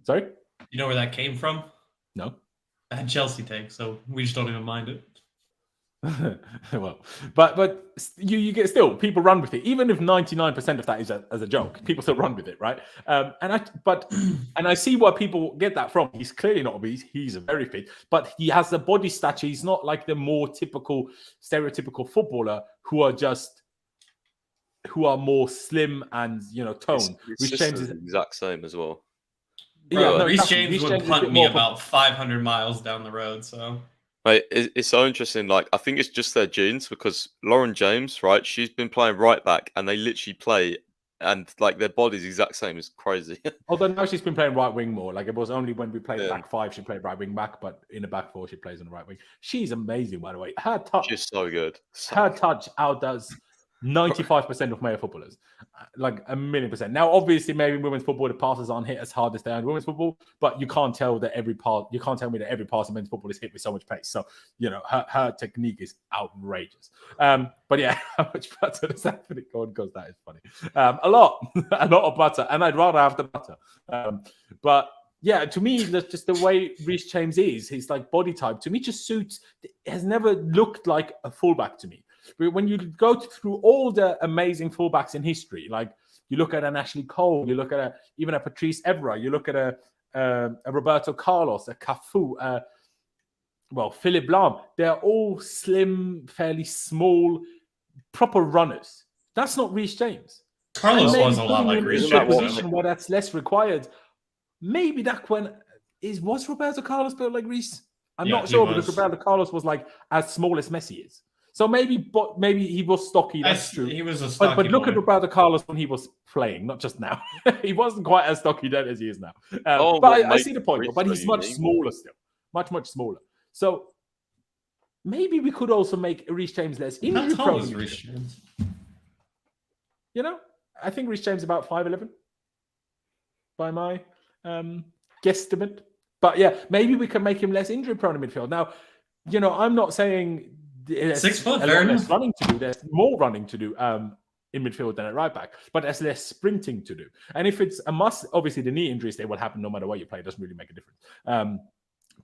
Speaker 1: Sorry,
Speaker 2: you know where that came from?
Speaker 1: No,
Speaker 2: I had Chelsea take, so we just don't even mind it.
Speaker 1: Well, but you get still people run with it, even if 99% of that is as a joke. People still run with it, right? And I see where people get that from. He's clearly not obese. He's very fit, but he has the body stature. He's not like the more typical, stereotypical footballer who are more slim and toned.
Speaker 3: Reece James is the exact same as well.
Speaker 2: Reece James would punt me about 500 miles down the road. So.
Speaker 3: Right, it's so interesting. Like, I think it's just their genes because Lauren James, right? She's been playing right back, and they literally play, and like their body's the exact same. It's crazy.
Speaker 1: Although now she's been playing right wing more. Like it was only when we played back 5 she played right wing back, but in the back 4 she plays on the right wing. She's amazing, by the way. Her touch,
Speaker 3: she's so good.
Speaker 1: Touch outdoes 95% of male footballers, like 1,000,000%. Now, obviously, maybe women's football, the passes aren't hit as hard as they are in women's football, but you can't tell me that every pass in men's football is hit with so much pace. So, her technique is outrageous. But yeah, how much butter does that for the God? Because that is funny. A lot of butter, and I'd rather have the butter. But yeah, to me, that's just the way Reece James is. His like body type to me just suits. Has never looked like a fullback to me. But when you go through all the amazing fullbacks in history, like you look at an Ashley Cole, you look at even a Patrice Evra, you look at a Roberto Carlos, a Cafu, Philippe Lahm, they're all slim, fairly small, proper runners. That's not Reece James.
Speaker 2: Carlos was a lot like Reece James.
Speaker 1: Position where that's less required. Maybe that was Roberto Carlos built like Reece? I'm not sure because Roberto Carlos was like as small as Messi is. So maybe he was stocky. That's true.
Speaker 2: He was a stocky
Speaker 1: but look at Roberto Carlos when he was playing, not just now. He wasn't quite as stocky then as he is now. I see the point, but he's much smaller still. Much, much smaller. So maybe we could also make Reece James less injury prone.
Speaker 2: Reece James?
Speaker 1: I think Reece James is about 5'11" by my guesstimate. But yeah, maybe we can make him less injury prone in midfield. Now, I'm not saying there's
Speaker 2: 6 foot,
Speaker 1: less running to do. There's more running to do in midfield than at right back, but there's less sprinting to do. And if it's a must, obviously the knee injuries, they will happen no matter where you play. It doesn't really make a difference.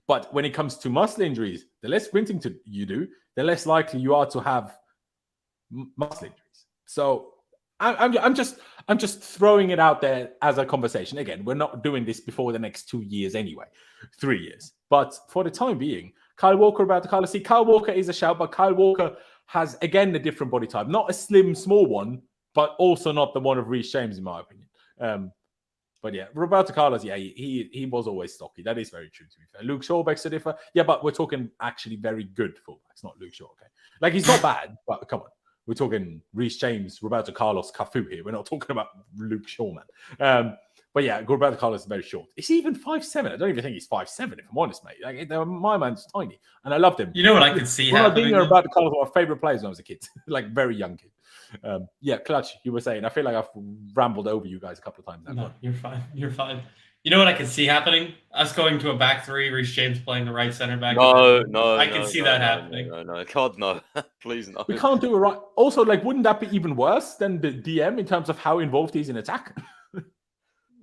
Speaker 1: But when it comes to muscle injuries, the less sprinting you do, the less likely you are to have muscle injuries. So I'm just throwing it out there as a conversation. Again, we're not doing this before the next 2 years anyway, 3 years. But for the time being, Kyle Walker about to Carlos. See, Kyle Walker is a shout, but Kyle Walker has, again, a different body type. Not a slim, small one, but also not the one of Reece James, in my opinion. But yeah, Roberto Carlos, yeah, he was always stocky. That is very true, to be fair. Luke Shaw begs to differ. Yeah, but we're talking actually very good fullbacks, not Luke Shaw, okay? Like, he's not bad, but come on. We're talking Reece James, Roberto Carlos, Cafu here. We're not talking about Luke Shaw, man. But yeah, Roberto Carlos is very short. Is he even 5'7"? I don't even think he's 5'7", if I'm honest, mate. Like, my man's tiny, and I loved him.
Speaker 2: You know what I could see happening?
Speaker 1: Roberto Carlos was my favourite players when I was a kid, like very young kid. Yeah, Clutch, you were saying. I feel like I've rambled over you guys a couple of times now.
Speaker 2: No, you're fine. You're fine. You know what I could see happening? Us going to a back three, Reece James playing the right center back.
Speaker 3: No.
Speaker 2: I can see that happening.
Speaker 3: No. God, no. Please, no.
Speaker 1: We can't do it right. Also, like, wouldn't that be even worse than the DM in terms of how involved he's in attack?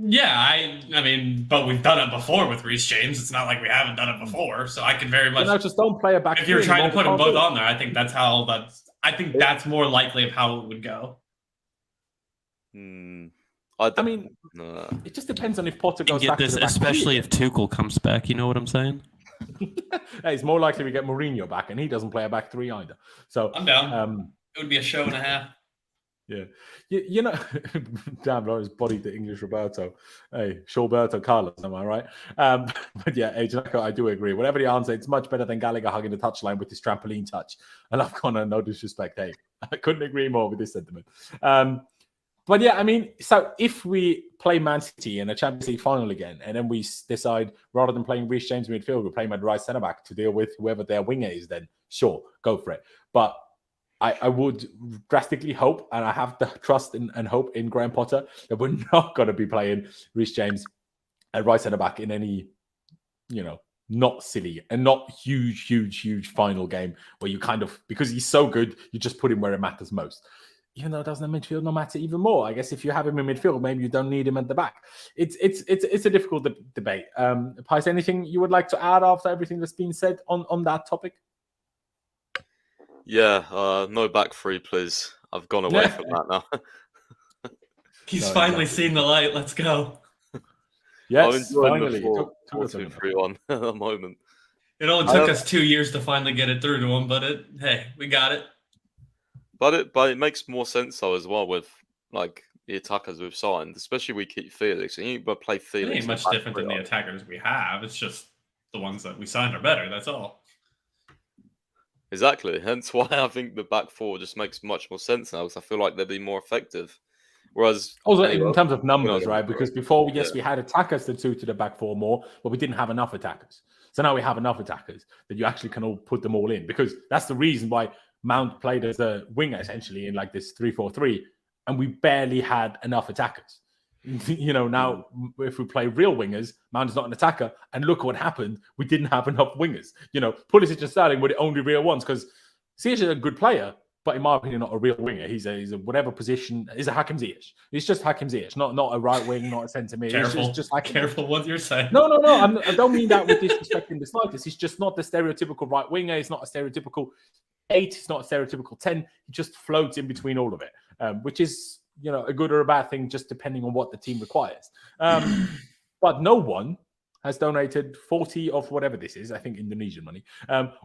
Speaker 2: Yeah, I mean, but we've done it before with Reece James. It's not like we haven't done it before. So I can very much.
Speaker 1: No, just don't play a back.
Speaker 2: If you're trying to put them both on there, I think that's more likely of how it would go.
Speaker 1: I mean, it just depends on if Potter goes back
Speaker 4: this,
Speaker 1: to the back
Speaker 4: especially if Tuchel comes back. You know what I'm saying?
Speaker 1: Hey, it's more likely we get Mourinho back, and he doesn't play a back three either. So
Speaker 2: I'm down. It would be a show and a half.
Speaker 1: Yeah, you know, damn, Laurenz bodied the English Roberto. Hey, Shawberto Carlos, am I right? But yeah, Janako, I do agree. Whatever the answer, it's much better than Gallagher hugging the touchline with his trampoline touch. I love Conor, no disrespect. Hey, I couldn't agree more with this sentiment. But yeah, I mean, so if we play Man City in a Champions League final again, and then we decide rather than playing Reece James midfield, we're playing my right centre back to deal with whoever their winger is, then sure, go for it. But I would drastically hope, and I have the trust and hope in Graham Potter, that we're not going to be playing Reece James at right centre back in any, not silly and not huge final game where you kind of, because he's so good, you just put him where it matters most. Even though it doesn't in midfield not matter even more. I guess if you have him in midfield, maybe you don't need him at the back. It's a difficult debate. Pys, anything you would like to add after everything that's been said on that topic?
Speaker 3: Yeah, no back three, please. I've gone away from that now.
Speaker 2: He's finally seen the light. Let's go.
Speaker 1: Yes,
Speaker 3: finally. 4-2-3-1 at the moment.
Speaker 2: It only took us 2 years to finally get it through to him, but we got it.
Speaker 3: But it makes more sense though as well with like the attackers we've signed, especially we keep Felix. And you but play Felix.
Speaker 2: It ain't much different than the attackers we have. It's just the ones that we signed are better. That's all.
Speaker 3: Exactly. Hence why I think the back four just makes much more sense now, because I feel like they'll be more effective. Whereas
Speaker 1: also in terms of numbers, right? Because before we had attackers that suited the back four more, but we didn't have enough attackers. So now we have enough attackers that you actually can all put them all in, because that's the reason why Mount played as a winger essentially in like this 3-4-3, and we barely had enough attackers. Now if we play real wingers, Mount is not an attacker, and look what happened. We didn't have enough wingers. Pulisic and Sterling were the only real ones, because Ziyech is a good player, but in my opinion, not a real winger. He's a whatever position. He's a Hakim Ziyech. He's just Hakim Ziyech, not a right wing, not a centre mid.
Speaker 2: Careful,
Speaker 1: just
Speaker 2: careful what you're saying.
Speaker 1: No. I don't mean that with disrespect in the slightest. He's just not the stereotypical right winger. He's not a stereotypical 8 is not a stereotypical 10. He just floats in between all of it, which is, a good or a bad thing, just depending on what the team requires. But no one has donated 40 of whatever this is, I think Indonesian money.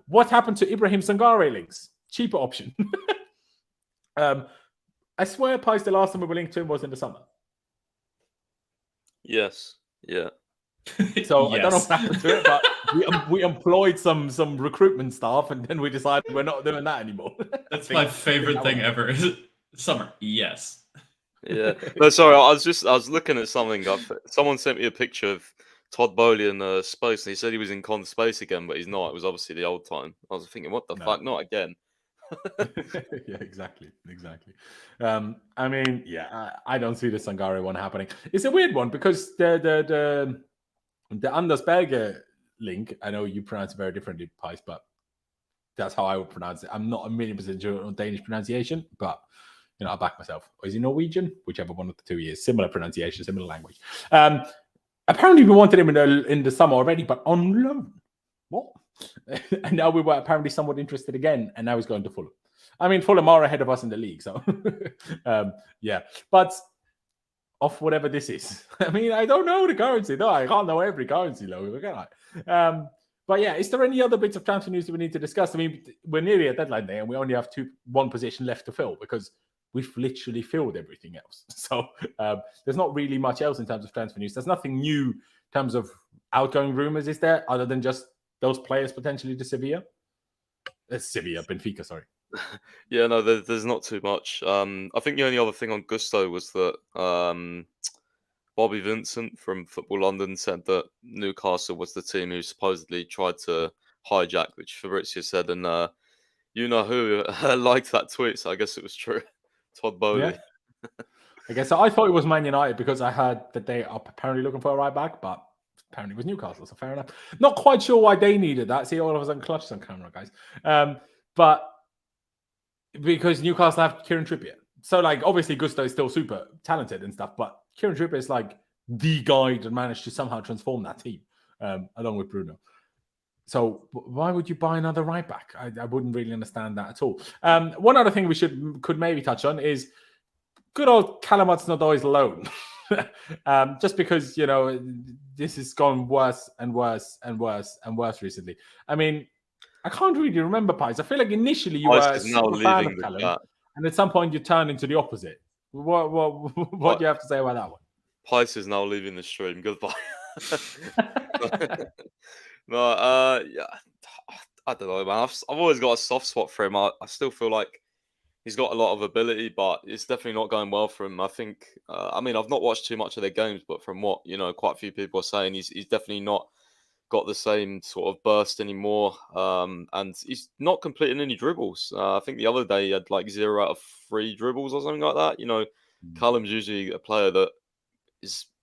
Speaker 1: What happened to Ibrahim Sangare links? Cheaper option. I swear, Pys, the last time we were linked to him was in the summer.
Speaker 3: Yes. Yeah.
Speaker 1: So
Speaker 2: Yes.
Speaker 1: I don't know what happened to it, but we employed some recruitment staff, and then we decided we're not doing that anymore.
Speaker 2: That's my favorite thing ever. Summer. Yes.
Speaker 3: Yeah. No, sorry. I was looking at something. Someone sent me a picture of Todd Bowley in space, and he said he was in Con Space again, but he's not. It was obviously the old time. I was thinking, what the fuck? Not again.
Speaker 1: Yeah, exactly. I mean, I don't see the Sangare one happening. It's a weird one because the Anders Berger link, I know you pronounce it very differently, Pys, but that's how I would pronounce it. I'm not 1,000,000% sure on Danish pronunciation, but I'll back myself. Or is he Norwegian? Whichever one of the two he is. Similar pronunciation, similar language. Apparently we wanted him in the summer already, but on loan. What? And now we were apparently somewhat interested again, and now he's going to Fulham. I mean, Fulham are ahead of us in the league, so yeah. But of whatever this is, I mean, I don't know the currency. No, I can't know every currency logo, can I? But yeah, is there any other bits of transfer news that we need to discuss? I mean, we're nearly at deadline day, and we only have one position left to fill because we've literally filled everything else. So there's not really much else in terms of transfer news. There's nothing new in terms of outgoing rumors, is there, other than just those players potentially to Sevilla? Benfica, sorry.
Speaker 3: Yeah, no, there's not too much. I think the only other thing on Gusto was that Bobby Vincent from Football London said that Newcastle was the team who supposedly tried to hijack, which Fabrizio said, and who liked that tweet, so I guess it was true. Todd Bowley.
Speaker 1: Yeah. I guess I thought it was Man United because I heard that they are apparently looking for a right back, but apparently it was Newcastle, so fair enough. Not quite sure why they needed that. See, all of us on clutches on camera, guys. But because Newcastle have Kieran Trippier. So, obviously Gusto is still super talented and stuff, but Kieran Trippier is the guy that managed to somehow transform that team, along with Bruno. So why would you buy another right back? I wouldn't really understand that at all. One other thing we could maybe touch on is good old Callum Hudson-Odoi's loan. Just because, this has gone worse and worse and worse and worse recently. I mean, I can't really remember, Pys. I feel like initially you were a super fan of Callum, and at some point you turned into the opposite. What do you have to say about that one?
Speaker 3: Pys is now leaving the stream. Goodbye. No, yeah, I don't know, man. I've always got a soft spot for him. I still feel like he's got a lot of ability, but it's definitely not going well for him. I think, I've not watched too much of their games, but from what, quite a few people are saying, he's definitely not got the same sort of burst anymore. And he's not completing any dribbles. I think the other day he had 0 out of 3 dribbles or something like that. Callum's usually a player that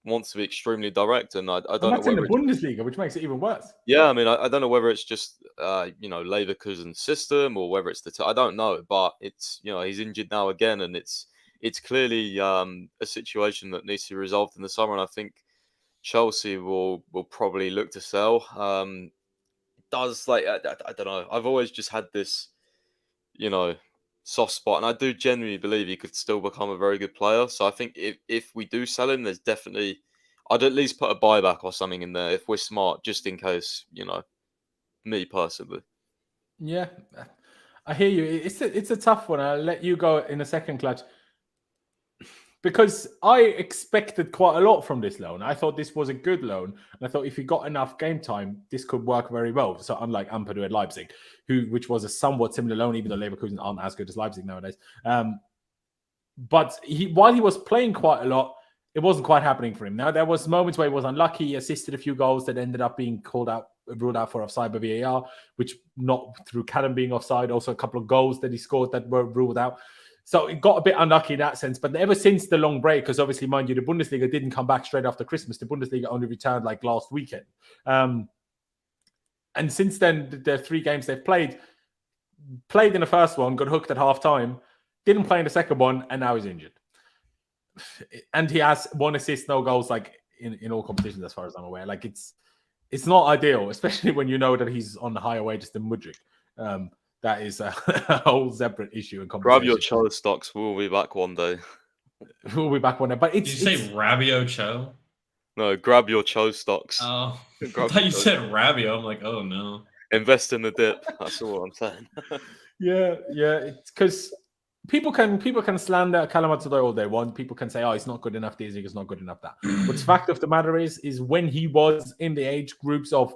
Speaker 3: wants to be extremely direct, and I don't know.
Speaker 1: That's in the Bundesliga, which makes it even worse.
Speaker 3: Yeah, I don't know whether it's just Leverkusen's system or whether it's I don't know, but it's he's injured now again, and it's clearly a situation that needs to be resolved in the summer, and I think Chelsea will probably look to sell. I don't know. I've always just had this soft spot, and I do genuinely believe he could still become a very good player. So I think if we do sell him, there's definitely, I'd at least put a buyback or something in there if we're smart, just in case, me personally.
Speaker 1: Yeah, I hear you. It's a tough one. I'll let you go in a second, Clutch. Because I expected quite a lot from this loan. I thought this was a good loan. And I thought if he got enough game time, this could work very well. So unlike Ampadu at Leipzig, which was a somewhat similar loan, even though Leverkusen aren't as good as Leipzig nowadays. But while he was playing quite a lot, it wasn't quite happening for him. Now, there was moments where he was unlucky. He assisted a few goals that ended up being ruled out for offside by VAR, which not through Callum being offside. Also a couple of goals that he scored that were ruled out. So it got a bit unlucky in that sense. But ever since the long break, because obviously, mind you, the Bundesliga didn't come back straight after Christmas. The Bundesliga only returned last weekend. And since then, the 3 games they've played in the first one, got hooked at half-time, didn't play in the second one, and now he's injured. And he has 1 assist, no goals, in all competitions, as far as I'm aware. It's not ideal, especially when you know that he's on the higher wages than Mudryk. that is a whole separate issue and
Speaker 3: Grab your
Speaker 1: conversation.
Speaker 3: Cho stocks. We'll be back one day.
Speaker 1: We'll be back one day. But
Speaker 2: Did you say Rabio Cho?
Speaker 3: No, grab your Cho stocks.
Speaker 2: Oh, I
Speaker 3: Grab
Speaker 2: thought you
Speaker 3: your Cho.
Speaker 2: said Rabio. I'm like, oh no.
Speaker 3: Invest in the dip. That's all I'm saying.
Speaker 1: Yeah. It's because people can slander Callum Hudson-Odoi all they want. People can say, oh, he's not good enough this, he's not good enough that. But the fact of the matter is when he was in the age groups of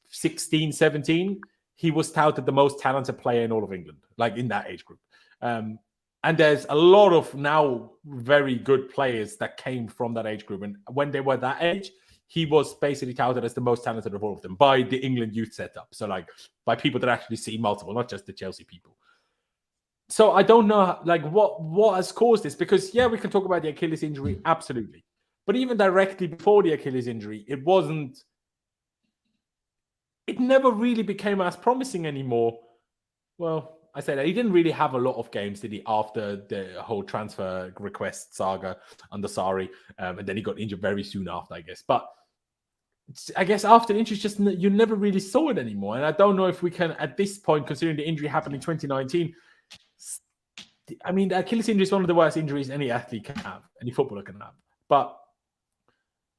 Speaker 1: 16, 17, he was touted the most talented player in all of England, like in that age group. And there's a lot of now very good players that came from that age group. And when they were that age, he was basically touted as the most talented of all of them by the England youth setup. So like by people that actually see multiple, not just the Chelsea people. So I don't know like what has caused this, because yeah, we can talk about the Achilles injury, absolutely. But even directly before the Achilles injury, it never really became as promising anymore. Well, I say that he didn't really have a lot of games, did he, after the whole transfer request saga under Sarri, and then he got injured very soon after, I guess. But I guess after the injury, just you never really saw it anymore. And I don't know if we can, at this point, considering the injury happened in 2019, I mean, the Achilles injury is one of the worst injuries any athlete can have, any footballer can have. But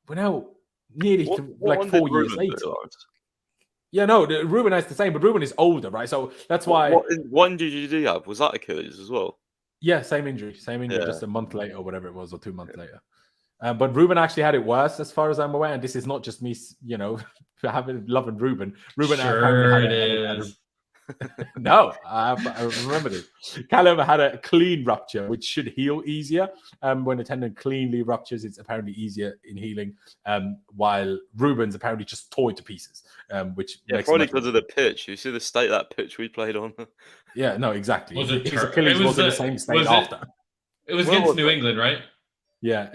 Speaker 1: we're now nearly 4 years later. Yeah, no, Ruben has the same, but Ruben is older, right? So that's why.
Speaker 3: What injury did he have? Was that Achilles as well?
Speaker 1: Yeah, same injury, just a month later or whatever it was, or 2 months later. But Ruben actually had it worse, as far as I'm aware. And this is not just me, loving Ruben. Ruben
Speaker 2: sure it is.
Speaker 1: No, I remember this. Callum had a clean rupture, which should heal easier. When a tendon cleanly ruptures, it's apparently easier in healing. While Ruben's apparently just tore to pieces, which makes
Speaker 3: probably because of the pitch. You see the state that pitch we played on.
Speaker 1: Yeah, no, exactly.
Speaker 2: Was it
Speaker 1: his Achilles was in the same state after.
Speaker 2: It was against New England, right?
Speaker 1: Yeah.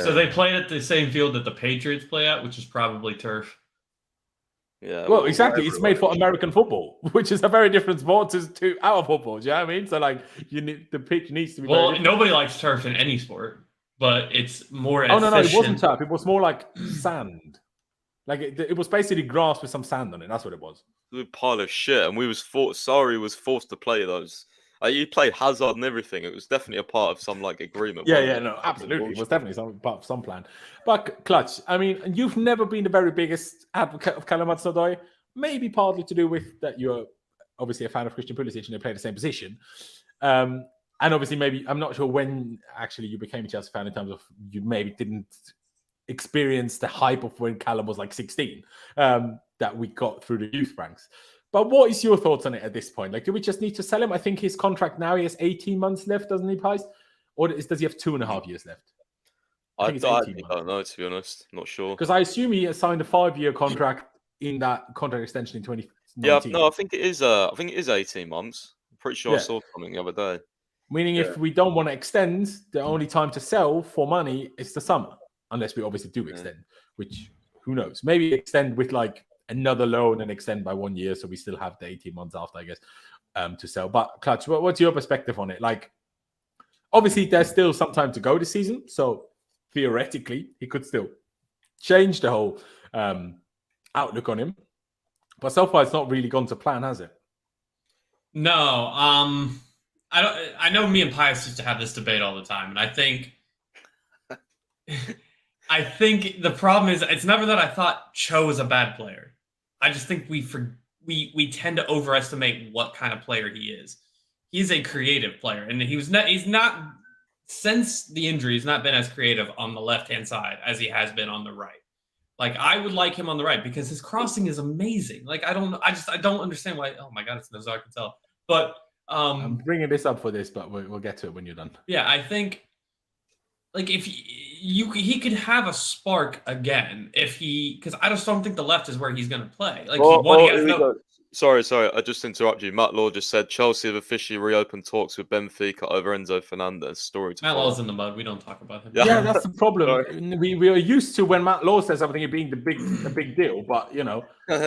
Speaker 2: So they played at the same field that the Patriots play at, which is probably turf.
Speaker 3: Yeah.
Speaker 1: Well, exactly. It's made for American football, which is a very different sport to our football. Do you know what I mean? So, like, the pitch needs to be.
Speaker 2: Well, nobody likes turf in any sport, but it's more.
Speaker 1: Oh no, it wasn't turf. It was more like sand. Like it was basically grass with some sand on it. That's what it was.
Speaker 3: It was a pile of shit, and Sarri was forced to play those. He played Hazard and everything. It was definitely a part of some agreement.
Speaker 1: Yeah, no, absolutely. It was definitely part of some plan. But Clutch, I mean, you've never been the very biggest advocate of Callum Hudson-Odoi. Maybe partly to do with that you're obviously a fan of Christian Pulisic and they play the same position. And obviously, maybe I'm not sure when actually you became a Chelsea fan in terms of you maybe didn't experience the hype of when Callum was like 16 that we got through the youth ranks. But what is your thoughts on it at this point? Like, do we just need to sell him? I think his contract now, he has 18 months left, doesn't he, Pys? Or does he have 2.5 years left?
Speaker 3: I don't know, to be honest. Not sure.
Speaker 1: Because I assume he signed a 5-year contract in that contract extension in 2019.
Speaker 3: Yeah, no, I think it is 18 months. I'm pretty sure I saw something the other day.
Speaker 1: Meaning if we don't want to extend, the only time to sell for money is the summer. Unless we obviously do extend, which, who knows? Maybe extend with another loan and extend by 1 year, so we still have the 18 months after, I guess, to sell. But Clutch, what's your perspective on it? Like, obviously, there's still some time to go this season, so theoretically, he could still change the whole outlook on him. But so far, it's not really gone to plan, has it?
Speaker 2: No, I know me and Pius used to have this debate all the time, and I think the problem is it's never that I thought Cho was a bad player. I just think we tend to overestimate what kind of player he is. He's a creative player, and he's not since the injury. He's not been as creative on the left-hand side as he has been on the right. Like, I would like him on the right because his crossing is amazing. Like, I don't understand why. Oh my God, it's Nazar Cancel. But
Speaker 1: I'm bringing this up for this, but we'll get to it when you're done. Yeah,
Speaker 2: I think if he could have a spark again because I just don't think the left is where he's going to play.
Speaker 3: Sorry, I just interrupted you. Matt Law just said Chelsea have officially reopened talks with Benfica over Enzo Fernandez. Story to
Speaker 2: Matt Law's in the mud. We don't talk about him.
Speaker 1: Yeah, that's the problem. We are used to when Matt Law says something, it being the big deal. But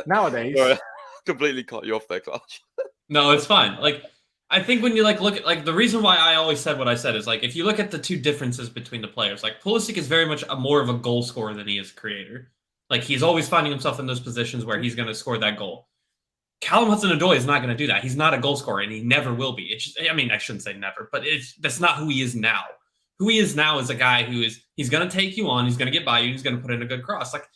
Speaker 1: nowadays,
Speaker 3: sorry, completely cut you off there, Clutch.
Speaker 2: No, it's fine. I think when you look at the reason why I always said what I said is if you look at the two differences between the players, Pulisic is very much more of a goal scorer than he is a creator. He's always finding himself in those positions where he's going to score that goal. Callum Hudson-Odoi is not going to do that. He's not a goal scorer, and he never will be. It's just, I mean, I shouldn't say never, but that's not who he is now. Who he is now is a guy he's going to take you on, he's going to get by you, he's going to put in a good cross. Like,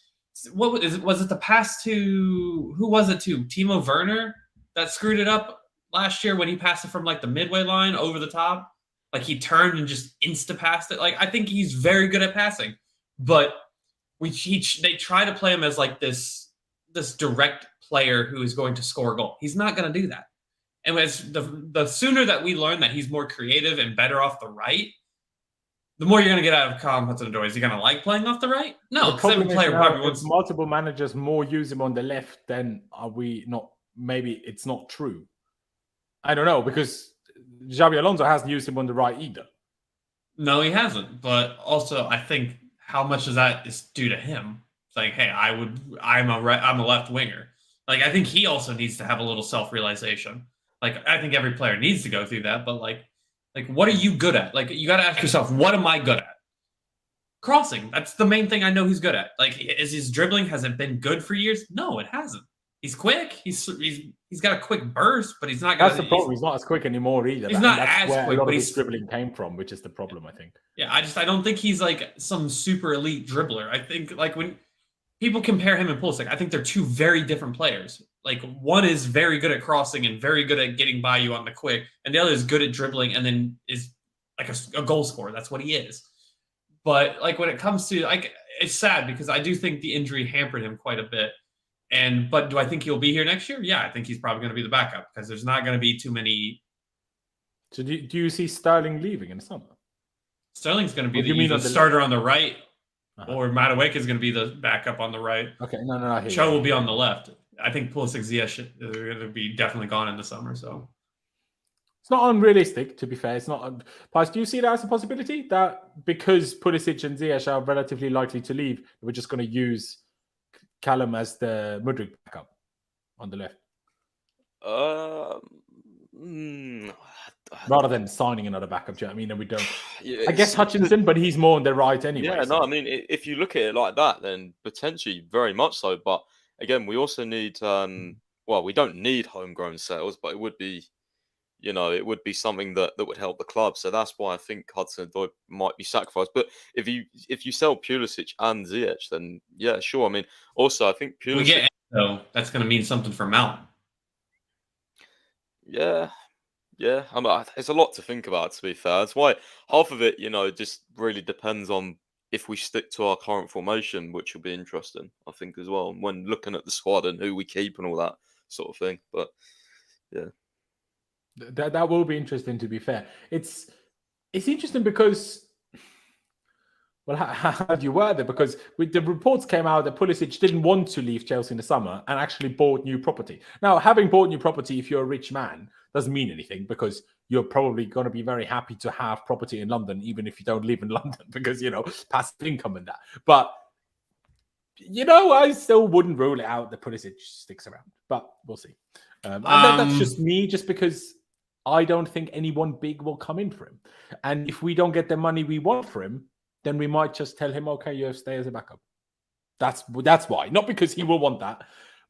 Speaker 2: was it the pass to, who was it to? Timo Werner that screwed it up last year when he passed it from like the midway line over the top? Like he turned and just insta-passed it. Like, I think he's very good at passing, but they try to play him as like this direct player who is going to score a goal. He's not going to do that. And as the sooner that we learn that he's more creative and better off the right, the more you're going to get out of Callum Hudson-Odoi. Is he going to like playing off the right? No, because every player probably wants.
Speaker 1: Multiple managers more use him on the left, then are we not? Maybe it's not true. I don't know, because Xabi Alonso hasn't used him on the right either.
Speaker 2: No, he hasn't. But also, I think how much of that is due to him? It's like, hey, I'm a left winger. Like, I think he also needs to have a little self-realization. Like, I think every player needs to go through that, but like, what are you good at? Like, you got to ask yourself, what am I good at? Crossing. That's the main thing I know he's good at. Like, is his dribbling, has it been good for years? No, it hasn't. He's quick. He's got a quick burst, but he's not.
Speaker 1: That's the problem. He's not as quick anymore either.
Speaker 2: He's not
Speaker 1: that's
Speaker 2: as
Speaker 1: where
Speaker 2: quick,
Speaker 1: a lot
Speaker 2: but
Speaker 1: of his dribbling came from, which is the problem, I think.
Speaker 2: Yeah, I don't think he's like some super elite dribbler. I think like when people compare him and Pulisic, I think they're two very different players. Like, one is very good at crossing and very good at getting by you on the quick, and the other is good at dribbling and then is like a goal scorer. That's what he is. But like when it comes to like, it's sad because I do think the injury hampered him quite a bit. But do I think he'll be here next year? Yeah, I think he's probably going to be the backup because there's not going to be too many.
Speaker 1: So do you see Sterling leaving in the summer?
Speaker 2: Sterling's going to be the starter on the right, or Madueke is going to be the backup on the right.
Speaker 1: Okay, no.
Speaker 2: Cho will be on the left. I think Pulisic, Ziyech are going to be definitely gone in the summer. So
Speaker 1: it's not unrealistic, to be fair. It's not. But do you see that as a possibility that because Pulisic and Ziyech are relatively likely to leave, we're just going to use Callum as the Mudryk backup on the left? Rather than signing another backup, do you know what I mean? And we don't. Yeah, I guess Hutchinson, but he's more on the right anyway.
Speaker 3: Yeah, no, I mean, if you look at it like that, then potentially very much so. But again, we also need, we don't need homegrown sales, but it would be, it would be something that would help the club. So that's why I think Hudson-Odoi might be sacrificed. But if you sell Pulisic and Ziyech, then yeah, sure. I mean, also I think Pulisic.
Speaker 2: We get Enzo, that's going to mean something for Mount.
Speaker 3: Yeah. I mean, there's a lot to think about, to be fair. That's why half of it, just really depends on if we stick to our current formation, which will be interesting, I think, as well, when looking at the squad and who we keep and all that sort of thing. But yeah.
Speaker 1: That will be interesting, to be fair. It's interesting because, well, how do you word it? Because the reports came out that Pulisic didn't want to leave Chelsea in the summer and actually bought new property. Now, having bought new property, if you're a rich man, doesn't mean anything because you're probably going to be very happy to have property in London, even if you don't live in London, because, passive income and that. But, I still wouldn't rule it out that Pulisic sticks around, but we'll see. That's just me, just because I don't think anyone big will come in for him. And if we don't get the money we want for him, then we might just tell him, okay, you have to stay as a backup. That's why. Not because he will want that,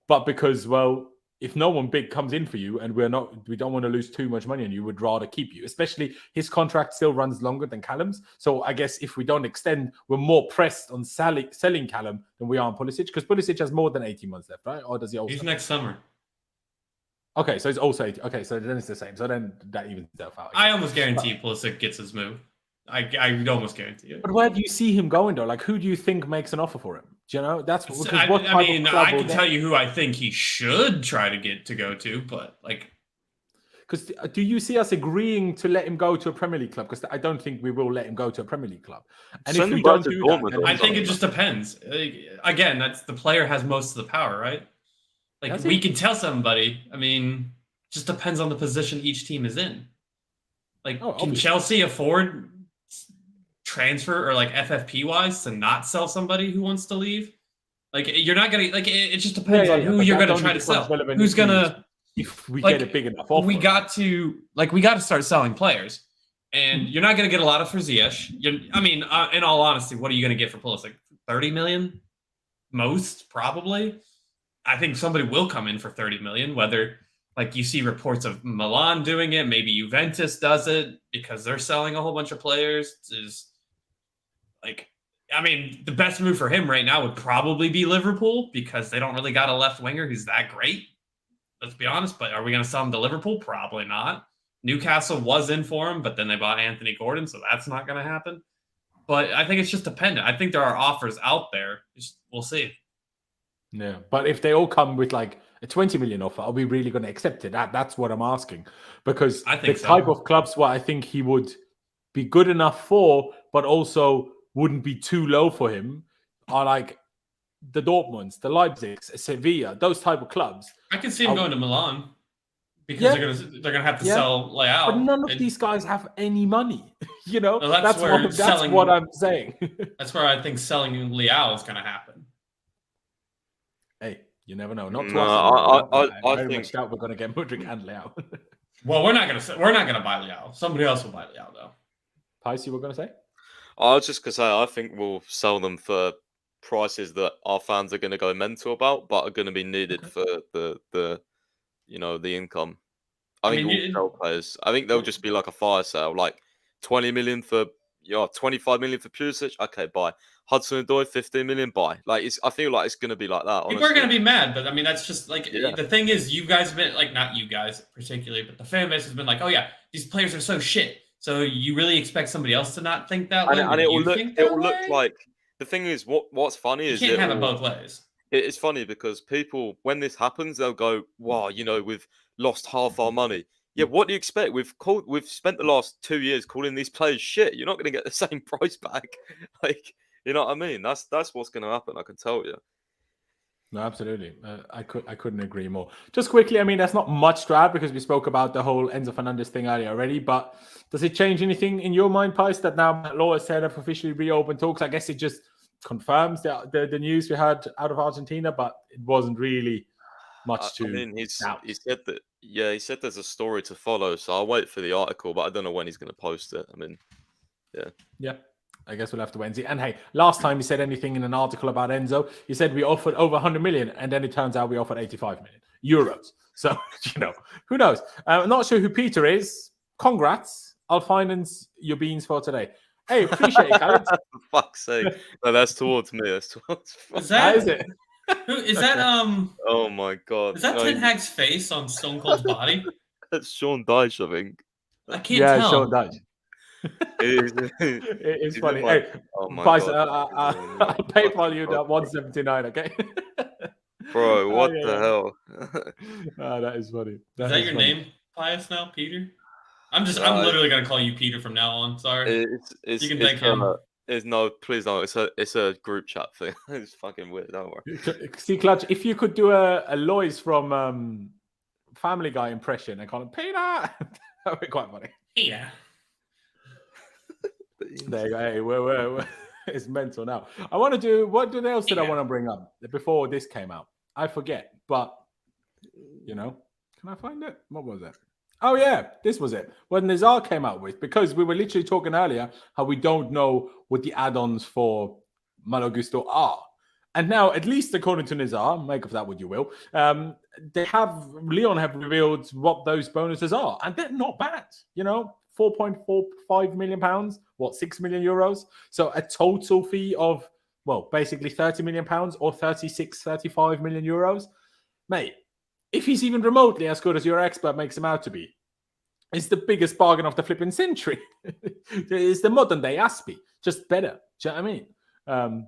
Speaker 1: but because, well, if no one big comes in for you and we don't want to lose too much money on you, would rather keep you. Especially his contract still runs longer than Callum's. So I guess if we don't extend, we're more pressed on selling Callum than we are on Pulisic, because Pulisic has more than 18 months left, right? Or does he also?
Speaker 2: He's next summer.
Speaker 1: Okay, so it's also 80. Okay, so then it's the same. So then that evens itself out.
Speaker 2: I almost guarantee Pulisic gets his move. I almost guarantee it.
Speaker 1: But where do you see him going, though? Like, who do you think makes an offer for him? Do you know? That's what
Speaker 2: I mean, I can tell you who I think he should try to go to, but like,
Speaker 1: because do you see us agreeing to let him go to a Premier League club? Because I don't think we will let him go to a Premier League club. And if we don't do that,
Speaker 2: I think it just depends. Again, that's the player has most of the power, right? Like, we can tell somebody. I mean, just depends on the position each team is in. Like, can Chelsea afford transfer or like FFP wise to not sell somebody who wants to leave? Like, you're not gonna like it just depends on who you're gonna try to sell. Who's gonna,
Speaker 1: if we get a big enough offer.
Speaker 2: We got to start selling players, and you're not gonna get a lot of for Ziyech. In all honesty, what are you gonna get for Pulisic? 30 million most, probably. I think somebody will come in for 30 million, whether like you see reports of Milan doing it, maybe Juventus does it because they're selling a whole bunch of players. The best move for him right now would probably be Liverpool because they don't really got a left winger who's that great. Let's be honest, but are we going to sell him to Liverpool? Probably not. Newcastle was in for him, but then they bought Anthony Gordon, so that's not going to happen. But I think it's just dependent. I think there are offers out there. We'll see.
Speaker 1: Yeah, but if they all come with like a 20 million offer, are we really going to accept it? That's what I'm asking. Because
Speaker 2: I think
Speaker 1: the type of clubs what I think he would be good enough for, but also wouldn't be too low for him, are like the Dortmunds, the Leipzigs, Sevilla, those type of clubs.
Speaker 2: I can see him going to Milan because they're gonna have to sell Leao.
Speaker 1: But none of these guys have any money.
Speaker 2: Well, that's
Speaker 1: what I'm saying.
Speaker 2: That's where I think selling Leao is going to happen.
Speaker 1: Hey, you never know. Not to
Speaker 3: No,
Speaker 1: us.
Speaker 3: I
Speaker 1: very
Speaker 3: think
Speaker 1: much doubt we're going to get Mudryk and Leao.
Speaker 2: Well, we're not going to buy Leao. Somebody else will buy Leao, though.
Speaker 1: Pais, you were going to say?
Speaker 3: I was just gonna say I think we'll sell them for prices that our fans are going to go mental about, but are going to be needed for the income. I think we'll sell players. I think they'll just be like a fire sale, like 20 million for 25 million for Pulisic. Okay, buy. Hudson-Odoi, 15 million, buy. I feel like it's going to be like that.
Speaker 2: People are going to be mad, but I mean that's just like the thing is, you guys have been like, not you guys particularly, but the fan base has been like, oh yeah, these players are so shit. So you really expect somebody else to not think that way?
Speaker 3: And it will look like the thing is what's funny is
Speaker 2: you can't have it both ways.
Speaker 3: It's funny because people, when this happens, they'll go, "Wow, we've lost half our money." Yeah, what do you expect? We've spent the last 2 years calling these players shit. You're not going to get the same price back. You know what I mean? That's what's going to happen. I can tell you.
Speaker 1: No, absolutely. I couldn't agree more. Just quickly, I mean, that's not much to add because we spoke about the whole Enzo Fernandez thing earlier already. But does it change anything in your mind, Pais, that now Matt Law has said have officially reopened talks? I guess it just confirms the news we had out of Argentina, but it wasn't really much to.
Speaker 3: I mean, he said that. Yeah, he said there's a story to follow, so I'll wait for the article, but I don't know when he's going to post it. I mean, yeah.
Speaker 1: Yeah. I guess we'll have to wait and see. And hey, last time he said anything in an article about Enzo, he said we offered over 100 million, and then it turns out we offered 85 million euros. So, who knows? I'm not sure who Peter is. Congrats. I'll finance your beans for today. Hey, appreciate it, Alex.
Speaker 3: For fuck's sake. No, that's towards me. That's towards
Speaker 2: me. That
Speaker 1: is it?
Speaker 2: Is that
Speaker 3: Oh my god.
Speaker 2: Is that Ten Hag's face on Stone Cold's body?
Speaker 3: That's Sean Dyche, I think.
Speaker 2: I can't tell.
Speaker 1: Yeah, Sean Dyche. It's funny. Hey, Pais, I'll PayPal you that 179, okay?
Speaker 3: Bro, what the hell?
Speaker 1: That is funny.
Speaker 2: Is that your name, Pius, now, Peter? I'm literally gonna call you Peter from now on. Sorry. You can thank him.
Speaker 3: No, please don't. It's a group chat thing. It's fucking weird. Don't worry.
Speaker 1: See, Clutch, if you could do a Lois from Family Guy impression and call him Peter, that would be quite funny.
Speaker 2: Yeah.
Speaker 1: There you go. Hey, we're it's mental now. I want to do what else did I want to bring up before this came out? I forget, but can I find it? What was it? Oh yeah, this was it. When Nizar came out with, because we were literally talking earlier how we don't know what the add-ons for Malo Gusto are. And now, at least according to Nizar, make of that what you will, Leon have revealed what those bonuses are. And they're not bad, 4.45 million pounds, 6 million euros. So a total fee of, basically 30 million pounds or 35 million euros. Mate, if he's even remotely as good as your expert makes him out to be, it's the biggest bargain of the flipping century. It's the modern day Aspie, just better. Do you know what I mean?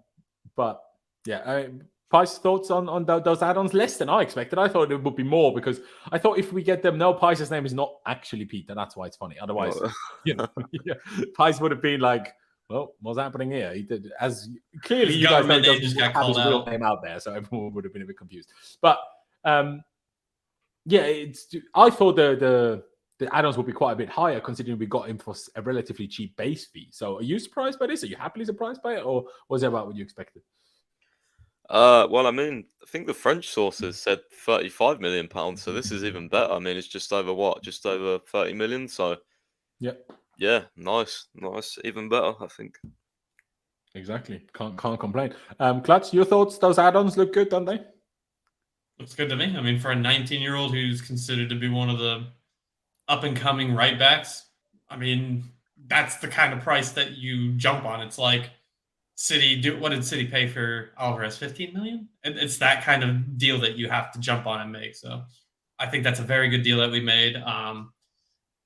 Speaker 1: But yeah, Pais, thoughts on those add-ons? Less than I expected. I thought it would be more because I thought if we get them, no, Pais' name is not actually Peter. That's why it's funny. Otherwise, Pais would have been like, well, what's happening here? He did, as clearly you guys know, just have his real name out there, so everyone would have been a bit confused. But yeah, I thought the add-ons would be quite a bit higher considering we got him for a relatively cheap base fee. So are you surprised by this? Are you happily surprised by it, or was it about what you expected?
Speaker 3: Well, I mean, I think the French sources said 35 million pounds, so this is even better. I mean, it's just over just over 30 million. So yeah, nice, even better, I think.
Speaker 1: Exactly, can't complain. Klutz, your thoughts? Those add-ons look good, don't they?
Speaker 2: Looks good to me. I mean, for a 19-year-old who's considered to be one of the up-and-coming right backs, I mean, that's the kind of price that you jump on. It's like what did City pay for Alvarez? 15 million? It's that kind of deal that you have to jump on and make. So I think that's a very good deal that we made.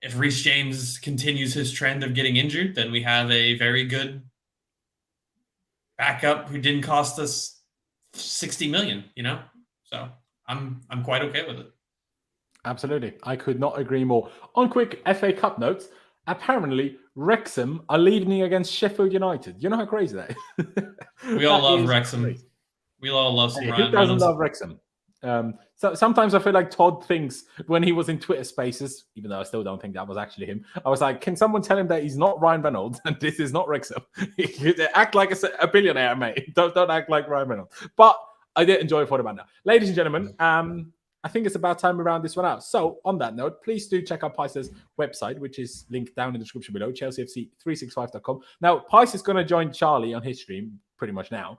Speaker 2: If Reece James continues his trend of getting injured, then we have a very good backup who didn't cost us 60 million, So I'm quite okay with it.
Speaker 1: Absolutely. I could not agree more. On quick FA Cup notes, apparently Wrexham are leading against Sheffield United. You know how crazy that is?
Speaker 2: We all love Wrexham. Crazy. We all love some
Speaker 1: Who doesn't love Wrexham? So sometimes I feel like Todd thinks when he was in Twitter Spaces, even though I still don't think that was actually him, I was like, can someone tell him that he's not Ryan Reynolds and this is not Wrexham? Act like a billionaire, mate. Don't act like Ryan Reynolds. But I did enjoy it for the man now. Ladies and gentlemen, I think it's about time we round this one out. So on that note, please do check out Pys's website, which is linked down in the description below, chelseafc365.com. Now, Pys is going to join Charlie on his stream pretty much now.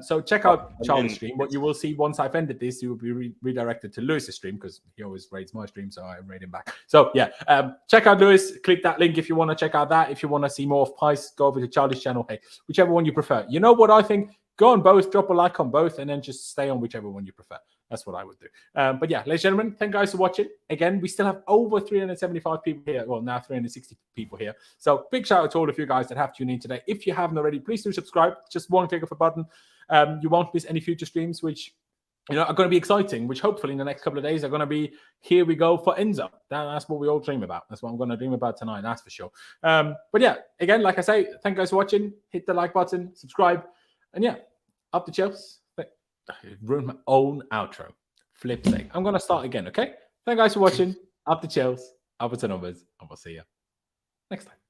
Speaker 1: So check out Charlie's stream. What you will see once I've ended this, you will be redirected to Lewis's stream because he always rates my stream, so I rate him back. So yeah, check out Lewis. Click that link if you want to check out that. If you want to see more of Pys, go over to Charlie's channel. Hey, whichever one you prefer. You know what I think? Go on both, drop a like on both, and then just stay on whichever one you prefer. That's what I would do. But yeah, ladies and gentlemen, thank you guys for watching. Again, we still have over 375 people here. Well, now 360 people here. So big shout out to all of you guys that have tuned in today. If you haven't already, please do subscribe. Just one click of a button. You won't miss any future streams, which are going to be exciting, which hopefully in the next couple of days are going to be here we go for Enzo. That's what we all dream about. That's what I'm going to dream about tonight, that's for sure. But yeah, again, like I say, thank you guys for watching. Hit the like button, subscribe, and yeah, up the Chelsea. Ruined my own outro. Flip's sake. I'm going to start again, okay? Thank you guys for watching. Up the Chelsea, up the numbers, and we'll see you next time.